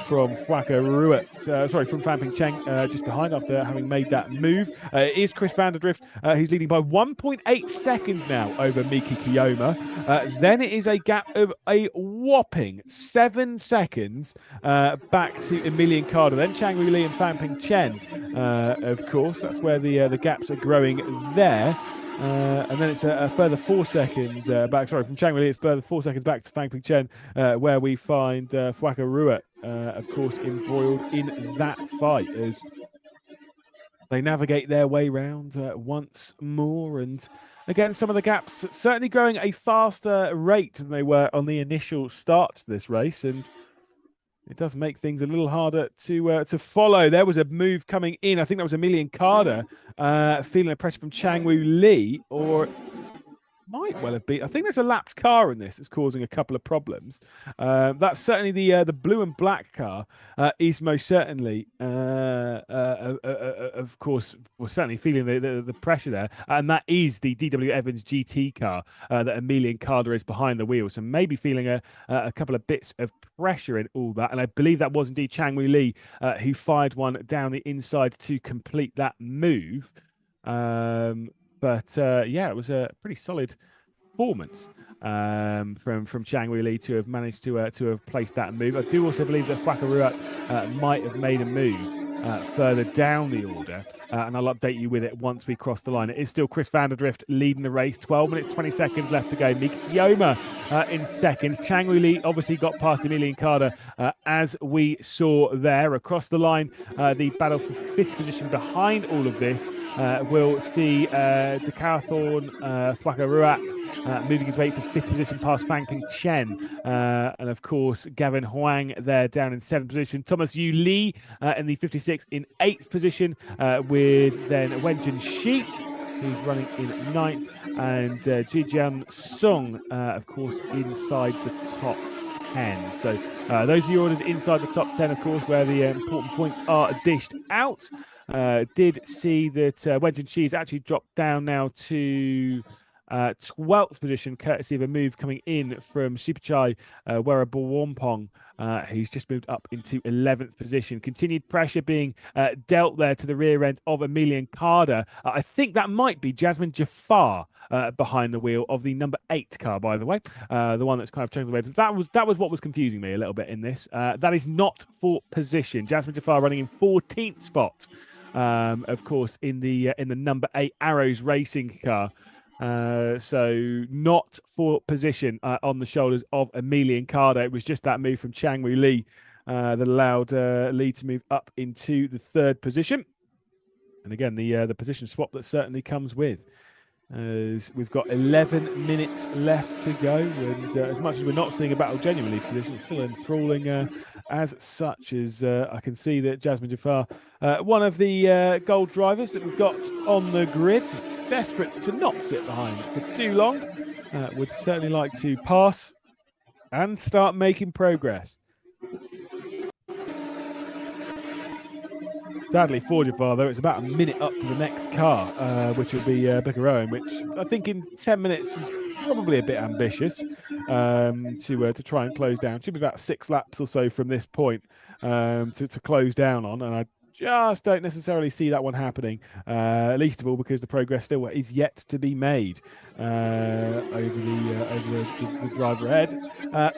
from from Fan Ping Cheng just behind after having made that move. It is Chris van der Drift. He's leading by 1.8 seconds now over Miki Kiyoma. Then it is a gap of a whopping 7 seconds back to Emilian Carter. Then Chang Wei Li and Fan Ping Chen, of course. That's where the gaps are growing there. And then it's a further 4 seconds back. Sorry, from Chang Wei Li, it's further 4 seconds back to Fan Ping Chen, where we find Fuaka Ruat, of course, embroiled in that fight as they navigate their way round once more. And again, some of the gaps certainly growing at a faster rate than they were on the initial start to this race. And it does make things a little harder to follow. There was a move coming in. I think that was Emilian Carter feeling the pressure from Chang Wei Li, or might well have been. I think there's a lapped car in this that's causing a couple of problems. That's certainly the blue and black car is most certainly, of course, we're certainly feeling the pressure there. And that is the DW Evans GT car that Emilian Carter is behind the wheel. So maybe feeling a couple of bits of pressure in all that. And I believe that was indeed Chang Wei Li who fired one down the inside to complete that move. But yeah, it was a pretty solid performance from Chang Wei Li to have managed to have placed that move. I do also believe that Fuaka Ruat might have made a move further down the order, and I'll update you with it once we cross the line. It is still Chris van der Drift leading the race. 12 minutes, 20 seconds left to go. Miki Kiyoma in seconds. Chang Wei Li obviously got past Emilian Carter, as we saw there. Across the line, the battle for 5th position behind all of this will see Decathlon Fuaka Ruat moving his way to 5th position past Fan Ping Chen. And of course, Gavin Huang there down in 7th position. Thomas Yu Lee in the 56 in 8th position, with then Wenjun Shi, who's running in 9th, and Jijian Song, of course, inside the top 10. So those are the orders inside the top 10, of course, where the important points are dished out. Did see that Wenjun Shi has actually dropped down now to 12th position, courtesy of a move coming in from Superchai Werabawampong, who's just moved up into 11th position. Continued pressure being dealt there to the rear end of Emilian Carter. I think that might be Jasmine Jafar behind the wheel of the number 8 car, by the way, the one that's kind of changed the way. That was what was confusing me a little bit in this. That is not for position. Jasmine Jafar running in 14th spot, of course, in the number 8 Arrows Racing car. So not for position on the shoulders of Emilian Carter. It was just that move from Chang Wei Li that allowed Li to move up into the 3rd position. And again, the position swap that certainly comes with. As we've got 11 minutes left to go, and as much as we're not seeing a battle genuinely for position, it's still enthralling as such. As I can see that Jasmine Jafar, one of the gold drivers that we've got on the grid, desperate to not sit behind for too long, would certainly like to pass and start making progress. Sadly for Jafar, though, it's about a minute up to the next car, which will be Becker Owen, which I think in 10 minutes is probably a bit ambitious to try and close down. Should be about 6 laps or so from this point to close down on, and I just don't necessarily see that one happening, least of all because the progress still is yet to be made over the driver ahead.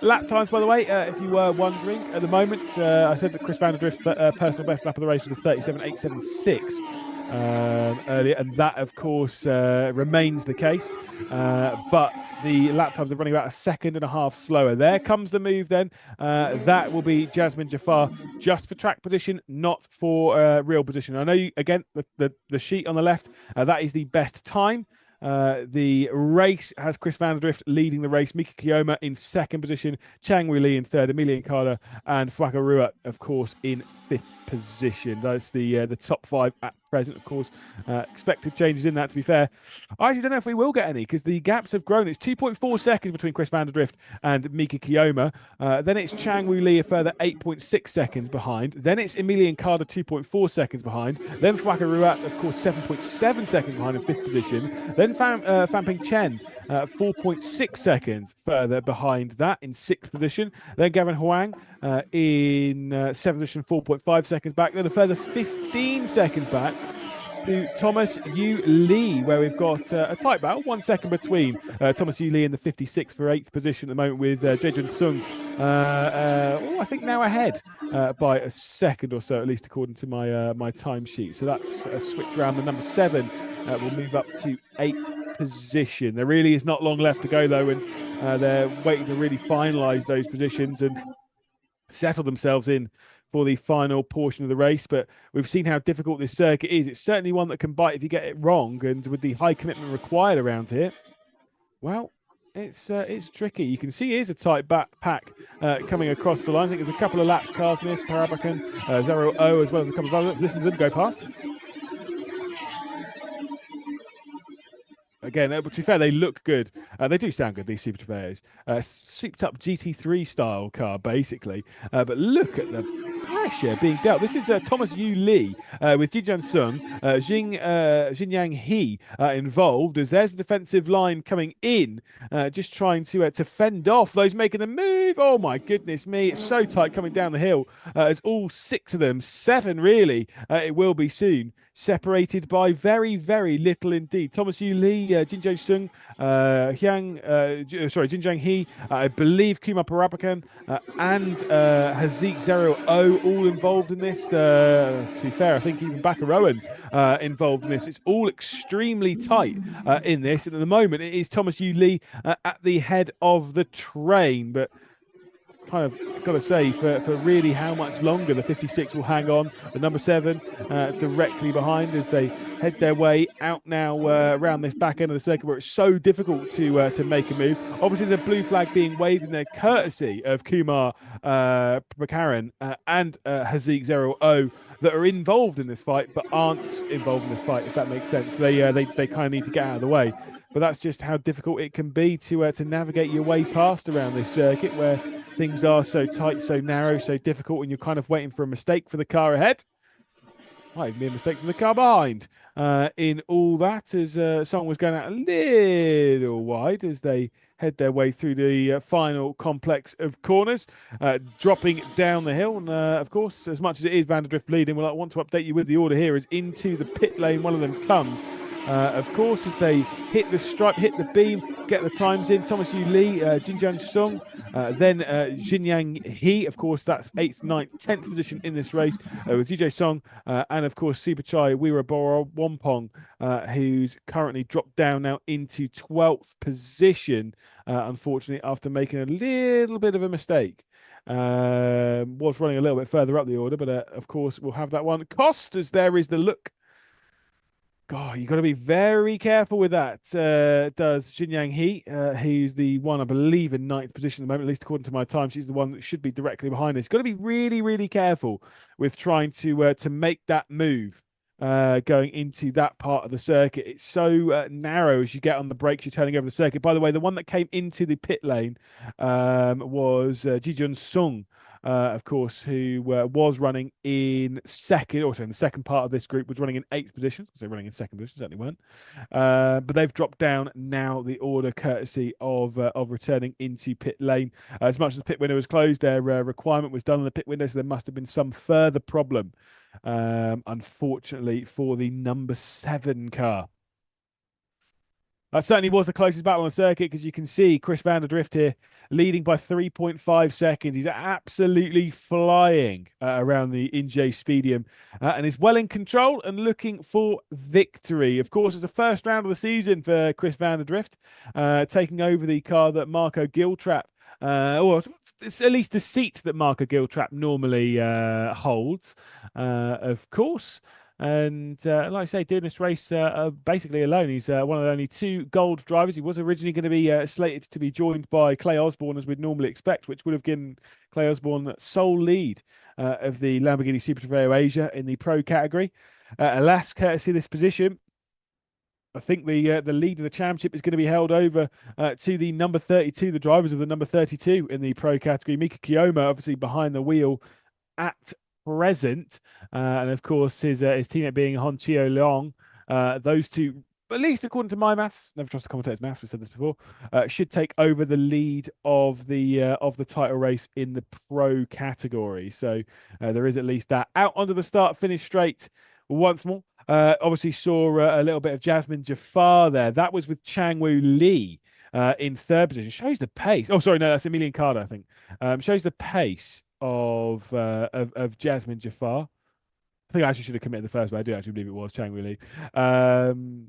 Lap times, by the way, if you were wondering, at the moment, I said that Chris van der Drift's personal best lap of the race was a 37.876 earlier, and that, of course, remains the case. But the lap times are running about 1.5 seconds slower. There comes the move then. That will be Jasmine Jafar, just for track position, not for real position. I know, again, the sheet on the left, that is the best time. The race has Chris van der Drift leading the race, Miki Kiyoma in 2nd position, Chang Wei Li in 3rd, Emilian Carter and Fuaka Ruat, of course, in 5th position. That's the top 5 at present, of course. Expected changes in that, to be fair. I actually don't know if we will get any because the gaps have grown. It's 2.4 seconds between Chris van der Drift and Mika Kiyoma. Then it's Chang Woo Lee a further 8.6 seconds behind. Then it's Emilian Carter 2.4 seconds behind. Then Fwaka Ruat, of course, 7.7 seconds behind in 5th position. Then Ping Chen 4.6 seconds further behind that in 6th position. Then Gavin Huang in 7th position, 4.5 seconds back. Then a further 15 seconds back to Thomas Yu Lee, where we've got a tight battle, 1 second between Thomas Yu Lee in the 56th for 8th position at the moment, with Jaejun Sung, I think now ahead by a second or so, at least according to my timesheet. So that's a switch around. The number 7 will move up to 8th position. There really is not long left to go, though, and they're waiting to really finalise those positions and settle themselves in for the final portion of the race. But we've seen how difficult this circuit is. It's certainly one that can bite if you get it wrong, and with the high commitment required around here, well, it's tricky. You can see here's a tight pack coming across the line. I think there's a couple of lap cars in this, Parabakan, Zero O, as well as a couple of others. Listen to them go past. Again, to be fair, they look good. They do sound good, these Super Trofeos. Souped up GT3 style car, basically. But look at the pressure being dealt. This is Thomas Yu Lee with Jijan Sung, Xinjiang He involved, as there's the defensive line coming in, just trying to fend off those making the move. Oh, my goodness me. It's so tight coming down the hill. As all 6 of them, 7 really, it will be soon, separated by very, very little indeed. Thomas Yu Lee, Jinjo Sung, Jinjiang He, I believe Kuma Parabakan, and Hazik Zero O all involved in this. To be fair, I think even Bakarowan involved in this. It's all extremely tight in this. And at the moment, it is Thomas Yu Lee at the head of the train. But kind of got to say, for really how much longer the 56 will hang on. The number 7 directly behind as they head their way out now around this back end of the circuit, where it's so difficult to make a move. Obviously, there's a blue flag being waved in their courtesy of Kumar Prakaran and Hazik Zero O that are involved in this fight but aren't involved in this fight, if that makes sense. They kind of need to get out of the way. But that's just how difficult it can be to navigate your way past around this circuit, where things are so tight, so narrow, so difficult, and you're kind of waiting for a mistake for the car ahead. Might even be a mistake from the car behind. In all that, as Song was going out a little wide as they head their way through the final complex of corners, dropping down the hill. And of course, as much as it is Van der Drift leading, well, I want to update you with the order here as into the pit lane one of them comes. Of course, as they hit the stripe, hit the beam, get the times in. Thomas Yu Lee, Jinjiang Sung, then Xinjiang He, of course, that's 8th, 9th, 10th position in this race with DJ Song, and of course, Super Chai Wirabora Wampong, who's currently dropped down now into 12th position, unfortunately, after making a little bit of a mistake. Was running a little bit further up the order, but of course, we'll have that one. Cost, as there is the look. God, you've got to be very careful with that, does Xinjiang He, who's the one, I believe, in 9th position at the moment, at least according to my time. She's the one that should be directly behind this. Got to be really, really careful with trying to make that move going into that part of the circuit. It's so narrow as you get on the brakes, you're turning over the circuit. By the way, the one that came into the pit lane was Jijun Sung, of course, who was running in second, also in the second part of this group, was running in 8th position. So running in second position, certainly weren't. But they've dropped down now the order, courtesy of returning into pit lane. As much as the pit window was closed, their requirement was done on the pit window, so there must have been some further problem, unfortunately, for the number 7 car. That certainly was the closest battle on the circuit, because you can see Chris van der Drift here leading by 3.5 seconds. He's absolutely flying around the Inje Speedium and is well in control and looking for victory. Of course, it's the first round of the season for Chris van der Drift, taking over the car that Marco Giltrap, or it's at least the seat that Marco Giltrap normally holds, of course. And like I say, doing this race basically alone. He's one of the only two gold drivers. He was originally going to be slated to be joined by Clay Osborne, as we'd normally expect, which would have given Clay Osborne sole lead of the Lamborghini Super Trofeo Asia in the pro category. Alas, courtesy of this position, I think the lead of the championship is going to be held over to the number 32, the drivers of the number 32 in the pro category. Mika Kiyoma, obviously behind the wheel at present, and of course his teammate being Hon Chio Leong. Those two, at least according to my maths, never trust the commentator's maths. We've said this before. Should take over the lead of the title race in the pro category. So there is at least that. Out onto the start finish straight once more. Obviously saw a little bit of Jasmine Jafar there. That was with Changwoo Lee in third position. Shows the pace. Oh, sorry, no, that's Emilian Carter, I think. Shows the pace of Jasmine Jafar. I think I actually should have committed the first, but I do actually believe it was Changwoo Lee.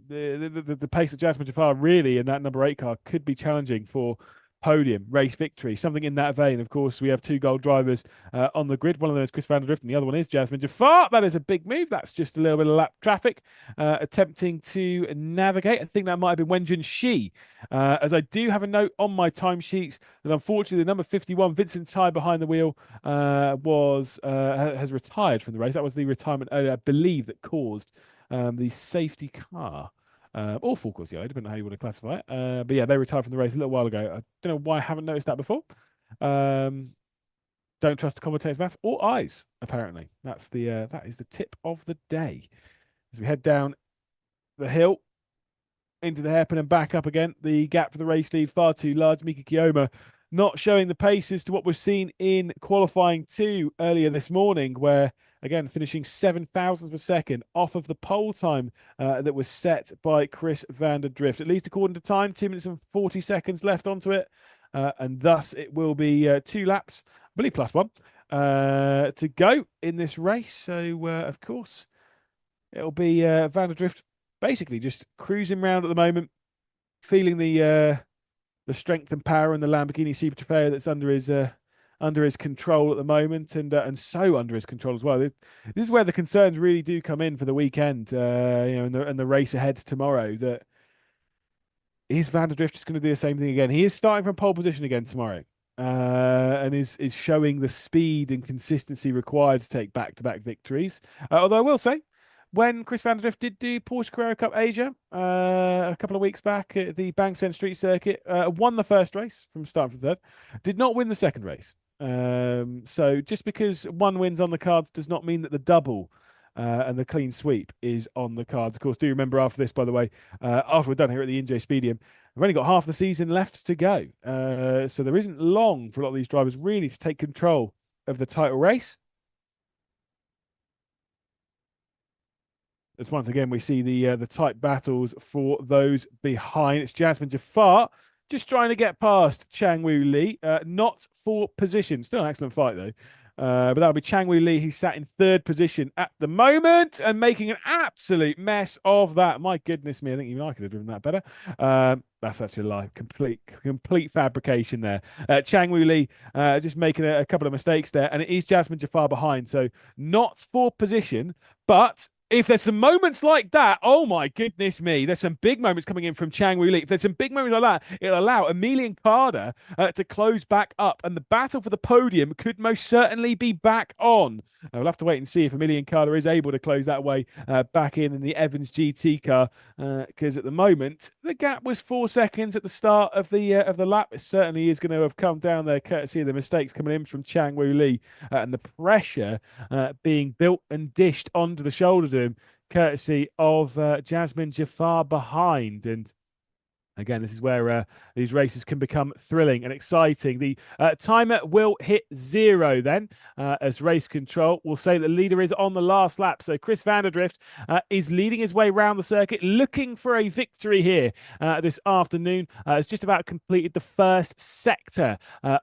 The pace of Jasmine Jafar really in that number 8 car could be challenging for podium, race victory, something in that vein. Of course, we have two gold drivers on the grid. One of them is Chris van der Drift, and the other one is Jasmine Jafar. That is a big move. That's just a little bit of lap traffic, attempting to navigate. I think that might have been Wenjun Shi, as I do have a note on my timesheets that unfortunately the number 51, Vincent Tai behind the wheel, has retired from the race. That was the retirement, I believe, that caused the safety car. Or full course yellow, depending on how you want to classify it. But yeah, they retired from the race a little while ago. I don't know why I haven't noticed that before. Don't trust the commentator's maths or eyes, apparently. That is the tip of the day. As we head down the hill into the hairpin and back up again, the gap for the race lead far too large. Mika Kiyoma not showing the paces to what we've seen in qualifying 2 earlier this morning, where again finishing 7,000ths of a second off of the pole time that was set by Chris van der Drift, at least according to time. 2 minutes and 40 seconds left onto it, and thus it will be 2 laps, I believe +1, to go in this race. So of course it'll be van der Drift basically just cruising around at the moment, feeling the strength and power in the Lamborghini Super Trofeo that's under his control at the moment, and so under his control as well. This is where the concerns really do come in for the weekend, and the race ahead tomorrow. That is van der Drift just going to do the same thing again. He is starting from pole position again tomorrow, and is showing the speed and consistency required to take back-to-back victories. Although I will say, when Chris van der Drift did do Porsche Carrera Cup Asia a couple of weeks back at the Banksend Street Circuit, won the first race from start from third, did not win the second race. So just because one wins on the cards does not mean that the double and the clean sweep is on the cards. Of course, do remember after this, by the way, after we're done here at the Inje Speedium, we've only got half the season left to go. So there isn't long for a lot of these drivers really to take control of the title race. As once again we see the tight battles for those behind. It's Jasmine Jafar just trying to get past Changwoo Lee, not for position. Still an excellent fight though. But that'll be Changwoo Lee, who's sat in third position at the moment and making an absolute mess of that. My goodness me, I think even I could have driven that better. That's actually a lie. Complete fabrication there. Changwoo Lee just making a couple of mistakes there, and it is Jasmine Jafar behind. So not for position, but if there's some moments like that, oh my goodness me, there's some big moments coming in from Changwoo Lee. If there's some big moments like that, it'll allow Emilian Carter to close back up, and the battle for the podium could most certainly be back on. We'll have to wait and see if Emilian Carter is able to close that way back in the Evans GT car, because at the moment the gap was 4 seconds at the start of the lap. It certainly is going to have come down there courtesy of the mistakes coming in from Changwoo Lee and the pressure being built and dished onto the shoulders of him, courtesy of Jasmine Jafar behind. And again, this is where these races can become thrilling and exciting. The timer will hit 0 then, as race control will say the leader is on the last lap. So Chris van der Drift is leading his way around the circuit, looking for a victory here this afternoon. Has just about completed the first sector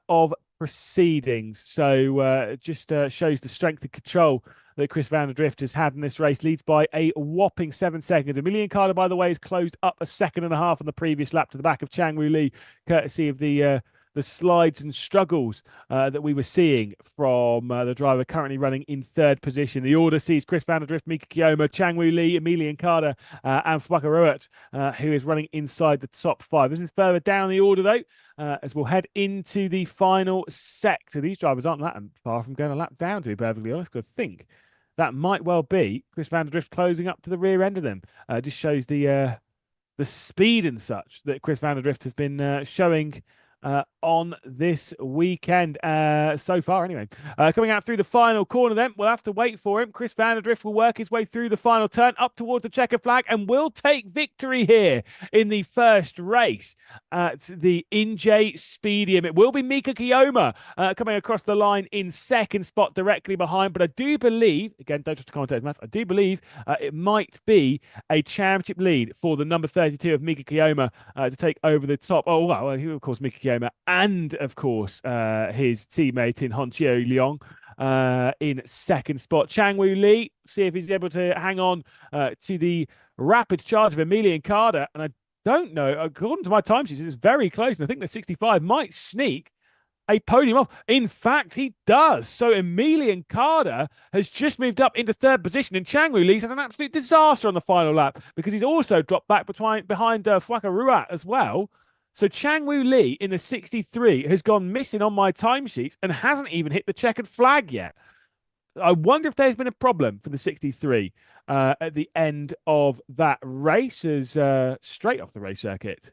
of proceedings. So just shows the strength and control that Chris van der Drift has had in this race. Leads by a whopping 7 seconds. Emilian Carter, by the way, has closed up a 1.5 seconds on the previous lap to the back of Changwoo Lee, courtesy of the the slides and struggles that we were seeing from the driver currently running in third position. The order sees Chris van der Drift, Mika Kiyoma, Changwoo Lee, Emilian Carter, and Fwaka Ruat, who is running inside the top five. This is further down the order, though, as we'll head into the final sector. These drivers aren't that far from going a lap down, to be perfectly honest, because I think that might well be Chris van der Drift closing up to the rear end of them. Just shows the speed and such that Chris van der Drift has been showing on this weekend so far anyway. Coming out through the final corner then, we'll have to wait for him. Chris van der Drift will work his way through the final turn up towards the checker flag and will take victory here in the first race at the Inje Speedium. It will be Mika Kiyoma coming across the line in second spot directly behind, but I do believe, again, don't trust the commentators, Matt, I do believe it might be a championship lead for the number 32 of Mika Kiyoma to take over the top. Oh, well, of course, Mika Kiyoma and, of course, his teammate in Honchio Leong in second spot. Changwoo Lee, see if he's able to hang on to the rapid charge of Emilian Carter. And I don't know, according to my timesheets, it's very close. And I think the 65 might sneak a podium off. In fact, he does. So Emilian Carter has just moved up into third position, and Changwoo Lee's had an absolute disaster on the final lap because he's also dropped back behind Fwaka Ruat as well. So Changwoo Lee in the 63 has gone missing on my timesheet and hasn't even hit the checkered flag yet. I wonder if there's been a problem for the 63 at the end of that race, as straight off the race circuit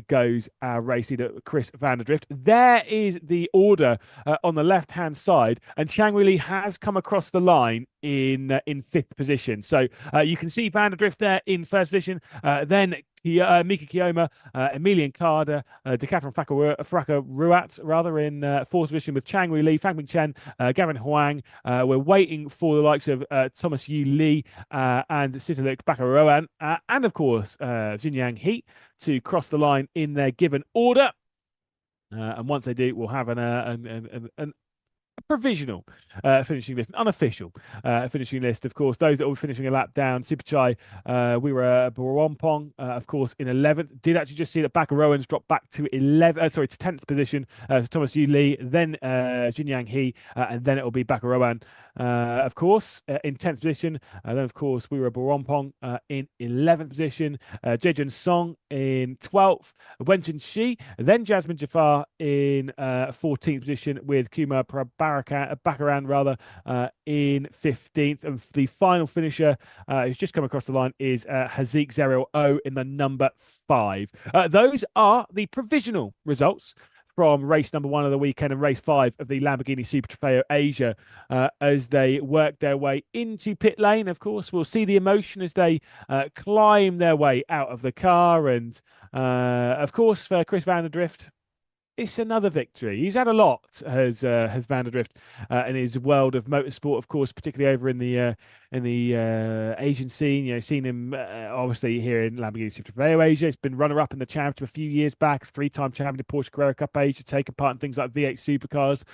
goes our race leader, Chris van der Drift. There is the order on the left-hand side, and Changwoo Lee has come across the line in fifth position. So you can see van der Drift there in first position, then Mika Kiyoma, Emilian Carter, Decathlon Fwaka Ruat, rather, in fourth position with Changwoo Lee, Fang Bing Chen, Gavin Huang. We're waiting for the likes of Thomas Yu Lee and Sitaluk Bakaroan, and of course Xinjiang He to cross the line in their given order. And once they do, we'll have a provisional finishing list, an unofficial finishing list. Of course, those that will be finishing a lap down, Super Chai, we were Borompong, of course, in 11th. Did actually just see that Bakaroan's dropped back to 10th position. So Thomas Yu Lee, then Jinyang He, and then it will be Bakaroan, of course, in 10th position. Then, of course, we were Borompong in 11th position. Jejun Song in 12th. Wenjin Shi, then Jasmine Jafar in 14th position with Kumar Bakaran in 15th. And the final finisher who's just come across the line is Hazik Zeriel O in the number 5. Those are the provisional results from race number 1 of the weekend and race 5 of the Lamborghini Super Trofeo Asia as they work their way into pit lane. Of course, we'll see the emotion as they climb their way out of the car. And of course, for Chris van der Drift, it's another victory. He's had a lot, has van der Drift, in his world of motorsport, of course, particularly over in the Asian scene. You know, seen him obviously here in Lamborghini Super Trofeo Asia. He's been runner-up in the championship a few years back, 3-time champion of Porsche Carrera Cup Asia, taken part in things like V8 Supercars,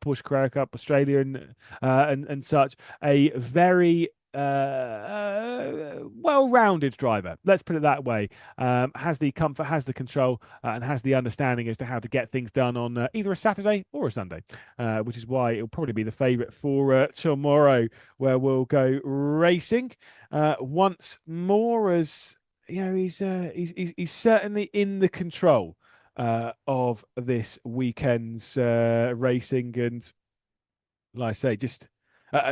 Porsche Carrera Cup Australia, and such. A very well-rounded driver, let's put it that way. Has the comfort, has the control, and has the understanding as to how to get things done on either a Saturday or a Sunday, which is why it'll probably be the favorite for tomorrow, where we'll go racing once more. As you know, he's certainly in the control of this weekend's racing, and like I say, just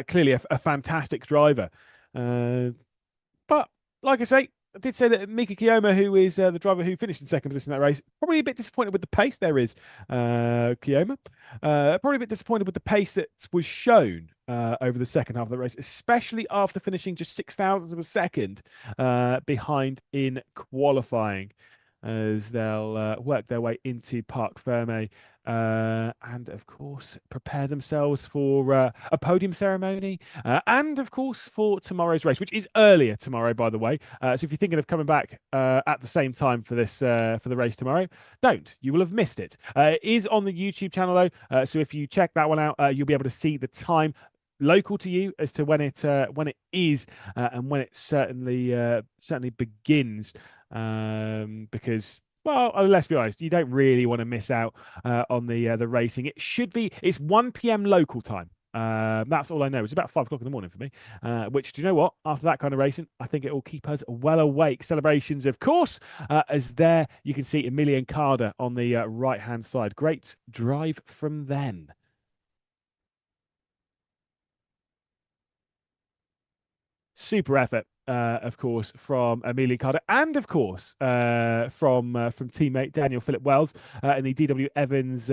clearly a fantastic driver. But like I say, I did say that Mika Kiyoma, who is the driver who finished in second position in that race, probably a bit disappointed with the pace there is. Kiyoma, probably a bit disappointed with the pace that was shown over the second half of the race, especially after finishing just 0.06 of a second behind in qualifying, as they'll work their way into Parc Ferme and, of course, prepare themselves for a podium ceremony and, of course, for tomorrow's race, which is earlier tomorrow, by the way. So if you're thinking of coming back at the same time for this for the race tomorrow, don't. You will have missed it. It is on the YouTube channel, though, so if you check that one out, you'll be able to see the time local to you as to when it is and when it certainly begins, because Well, let's be honest, you don't really want to miss out on the racing. It should be it's 1 p.m. local time. That's all I know. It's about 5 o'clock in the morning for me. Which, do you know what? After that kind of racing, I think it will keep us well awake. Celebrations, of course, as there you can see Emilian Carter on the right hand side. Great drive from then. Super effort, of course, from Amelia Carter, and of course from teammate Daniel Philip Wells in the DW Evans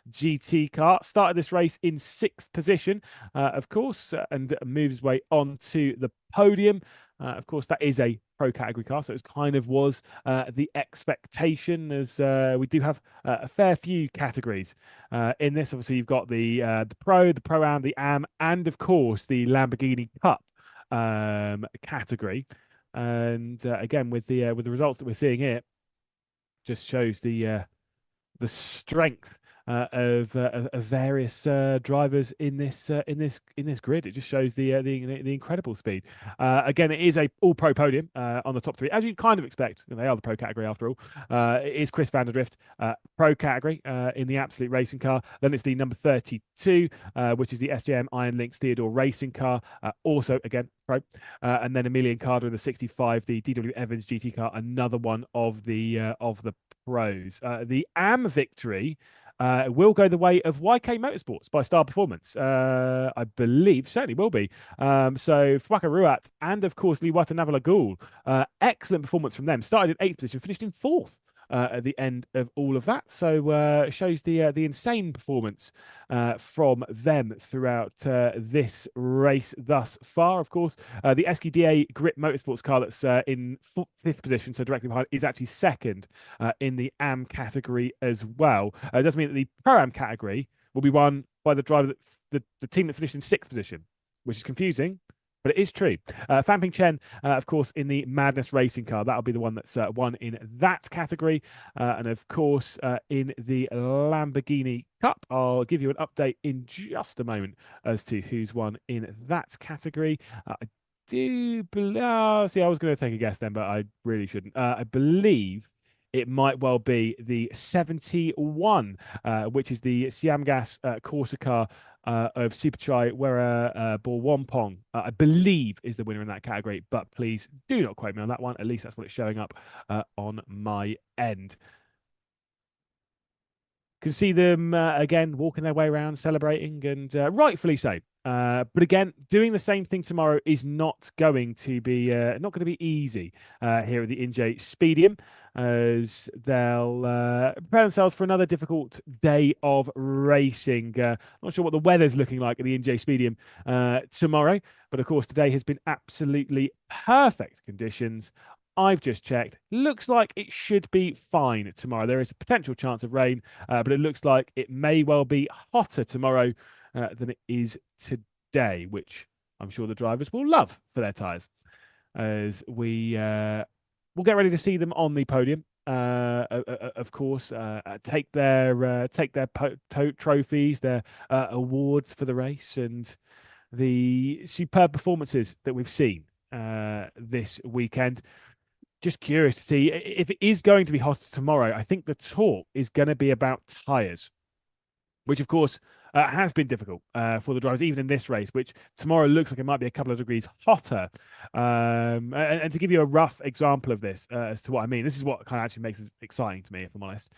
GT car. Started this race in sixth position, of course, and moves his way onto the podium. Of course, that is a pro category car, so it kind of was the expectation, as we do have a fair few categories in this. Obviously, you've got the pro am, the am, and of course the Lamborghini Cup category. And again, with the results that we're seeing here, just shows the strength of various drivers in this grid. It just shows the incredible speed. Again, it is a all pro podium on the top three, as you'd kind of expect. They are the pro category after all. It is Chris van der Drift, pro category in the absolute racing car. Then it's the number 32, which is the SJM Iron Lynx Theodore racing car, also again pro. And then Emilian Carter in the 65, the DW Evans GT car, another one of the pros. The AM victory will go the way of YK Motorsports by Star Performance. I believe certainly will be. So Fwaka Ruat and of course Liwata Navalagul, excellent performance from them. Started in eighth position, finished in fourth. At the end of all of that, so shows the insane performance from them throughout this race thus far. Of course, the SQDA Grip Motorsports car that's in fifth position, so directly behind, is actually second in the AM category as well. It does mean that the Pro Am category will be won by the driver the team that finished in sixth position, which is confusing, but it is true. Fanping Chen, of course, in the Madness Racing car. That'll be the one that's won in that category. And of course, in the Lamborghini Cup, I'll give you an update in just a moment as to who's won in that category. I do see, I was going to take a guess then, but I really shouldn't. I believe it might well be the 71, which is the Siamgas Corsa car of Super Chai Wera Borwampong, I believe is the winner in that category. But please do not quote me on that one. At least that's what it's showing up on my end. Can see them again walking their way around, celebrating, and rightfully so. But again, doing the same thing tomorrow is not going to be easy here at the Inje Speedium, as they'll prepare themselves for another difficult day of racing. Not sure what the weather's looking like at the Inje Speedium tomorrow, but of course today has been absolutely perfect conditions. I've just checked. Looks like it should be fine tomorrow. There is a potential chance of rain, but it looks like it may well be hotter tomorrow than it is today, which I'm sure the drivers will love for their tyres. As we'll get ready to see them on the podium. Of course, take their trophies, their awards for the race, and the superb performances that we've seen this weekend. Just curious to see if it is going to be hotter tomorrow. I think the talk is going to be about tyres, which of course has been difficult for the drivers, even in this race, which tomorrow looks like it might be a couple of degrees hotter. And to give you a rough example of this, as to what I mean, this is what kind of actually makes it exciting to me, if I'm honest.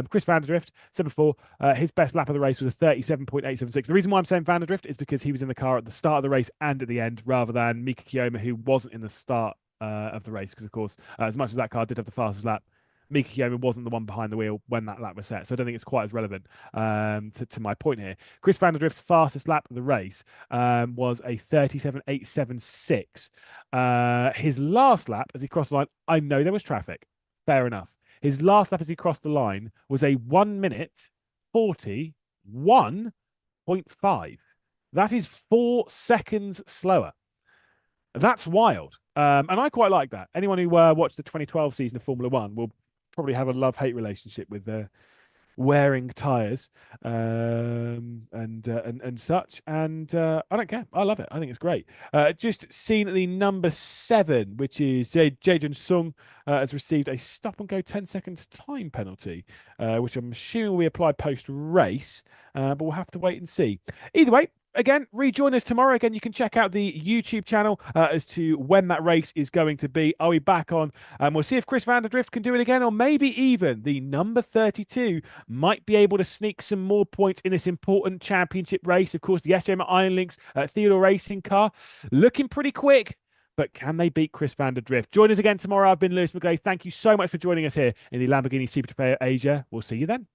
Chris van der Drift said before, his best lap of the race was a 37.876. The reason why I'm saying van der Drift is because he was in the car at the start of the race and at the end, rather than Mika Kiyoma, who wasn't in the start of the race, because of course, as much as that car did have the fastest lap, Mika Kiyoma wasn't the one behind the wheel when that lap was set. So I don't think it's quite as relevant to my point here. Chris van der Drift's fastest lap of the race was a 37.876. His last lap as he crossed the line, I know there was traffic. Fair enough. His last lap as he crossed the line was a 1 minute 41.5. That is 4 seconds slower. That's wild. And I quite like that. Anyone who watched the 2012 season of Formula One will probably have a love-hate relationship with wearing tires and such. And I don't care. I love it. I think it's great. Just seen the number 7, which is Jaden Sung, has received a stop and go 10 seconds time penalty, which I'm assuming will be applied post race, but we'll have to wait and see. Either way, again, rejoin us tomorrow. Again, you can check out the YouTube channel as to when that race is going to be. I'll be back on. We'll see if Chris van der Drift can do it again, or maybe even the number 32 might be able to sneak some more points in this important championship race. Of course, the SJM Iron Links Theodore Racing car looking pretty quick. But can they beat Chris van der Drift? Join us again tomorrow. I've been Lewis McGlade. Thank you so much for joining us here in the Lamborghini Super Trofeo Asia. We'll see you then.